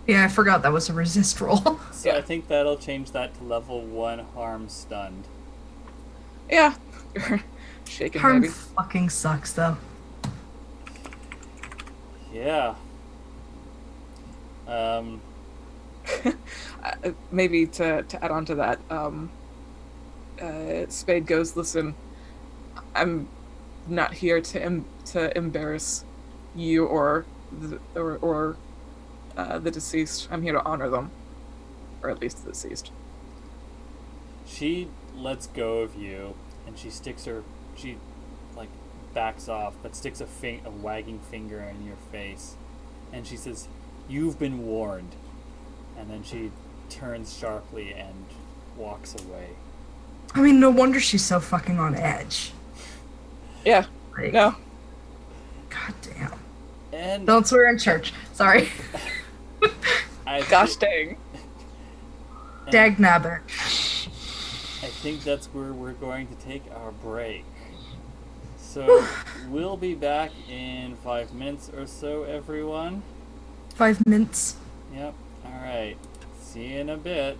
Yeah, I forgot that was a resist roll. So Yeah. I think that'll change that to level 1 harm stunned. Yeah. Shaking, Harm baby. fucking sucks, though. Yeah. Maybe to add on to that, Spade goes, listen, I'm not here to embarrass you or the deceased. I'm here to honor them, or at least the deceased. She lets go of you, and she like backs off, but sticks a wagging finger in your face, and she says, "You've been warned." And then she turns sharply and walks away. I mean, no wonder she's so fucking on edge. Yeah. Like, No. God damn. And Don't swear in church. Sorry. Gosh dang. Dag nabbit. I think that's where we're going to take our break. So we'll be back in 5 minutes or so, everyone. 5 minutes. Yep. All right. See you in a bit.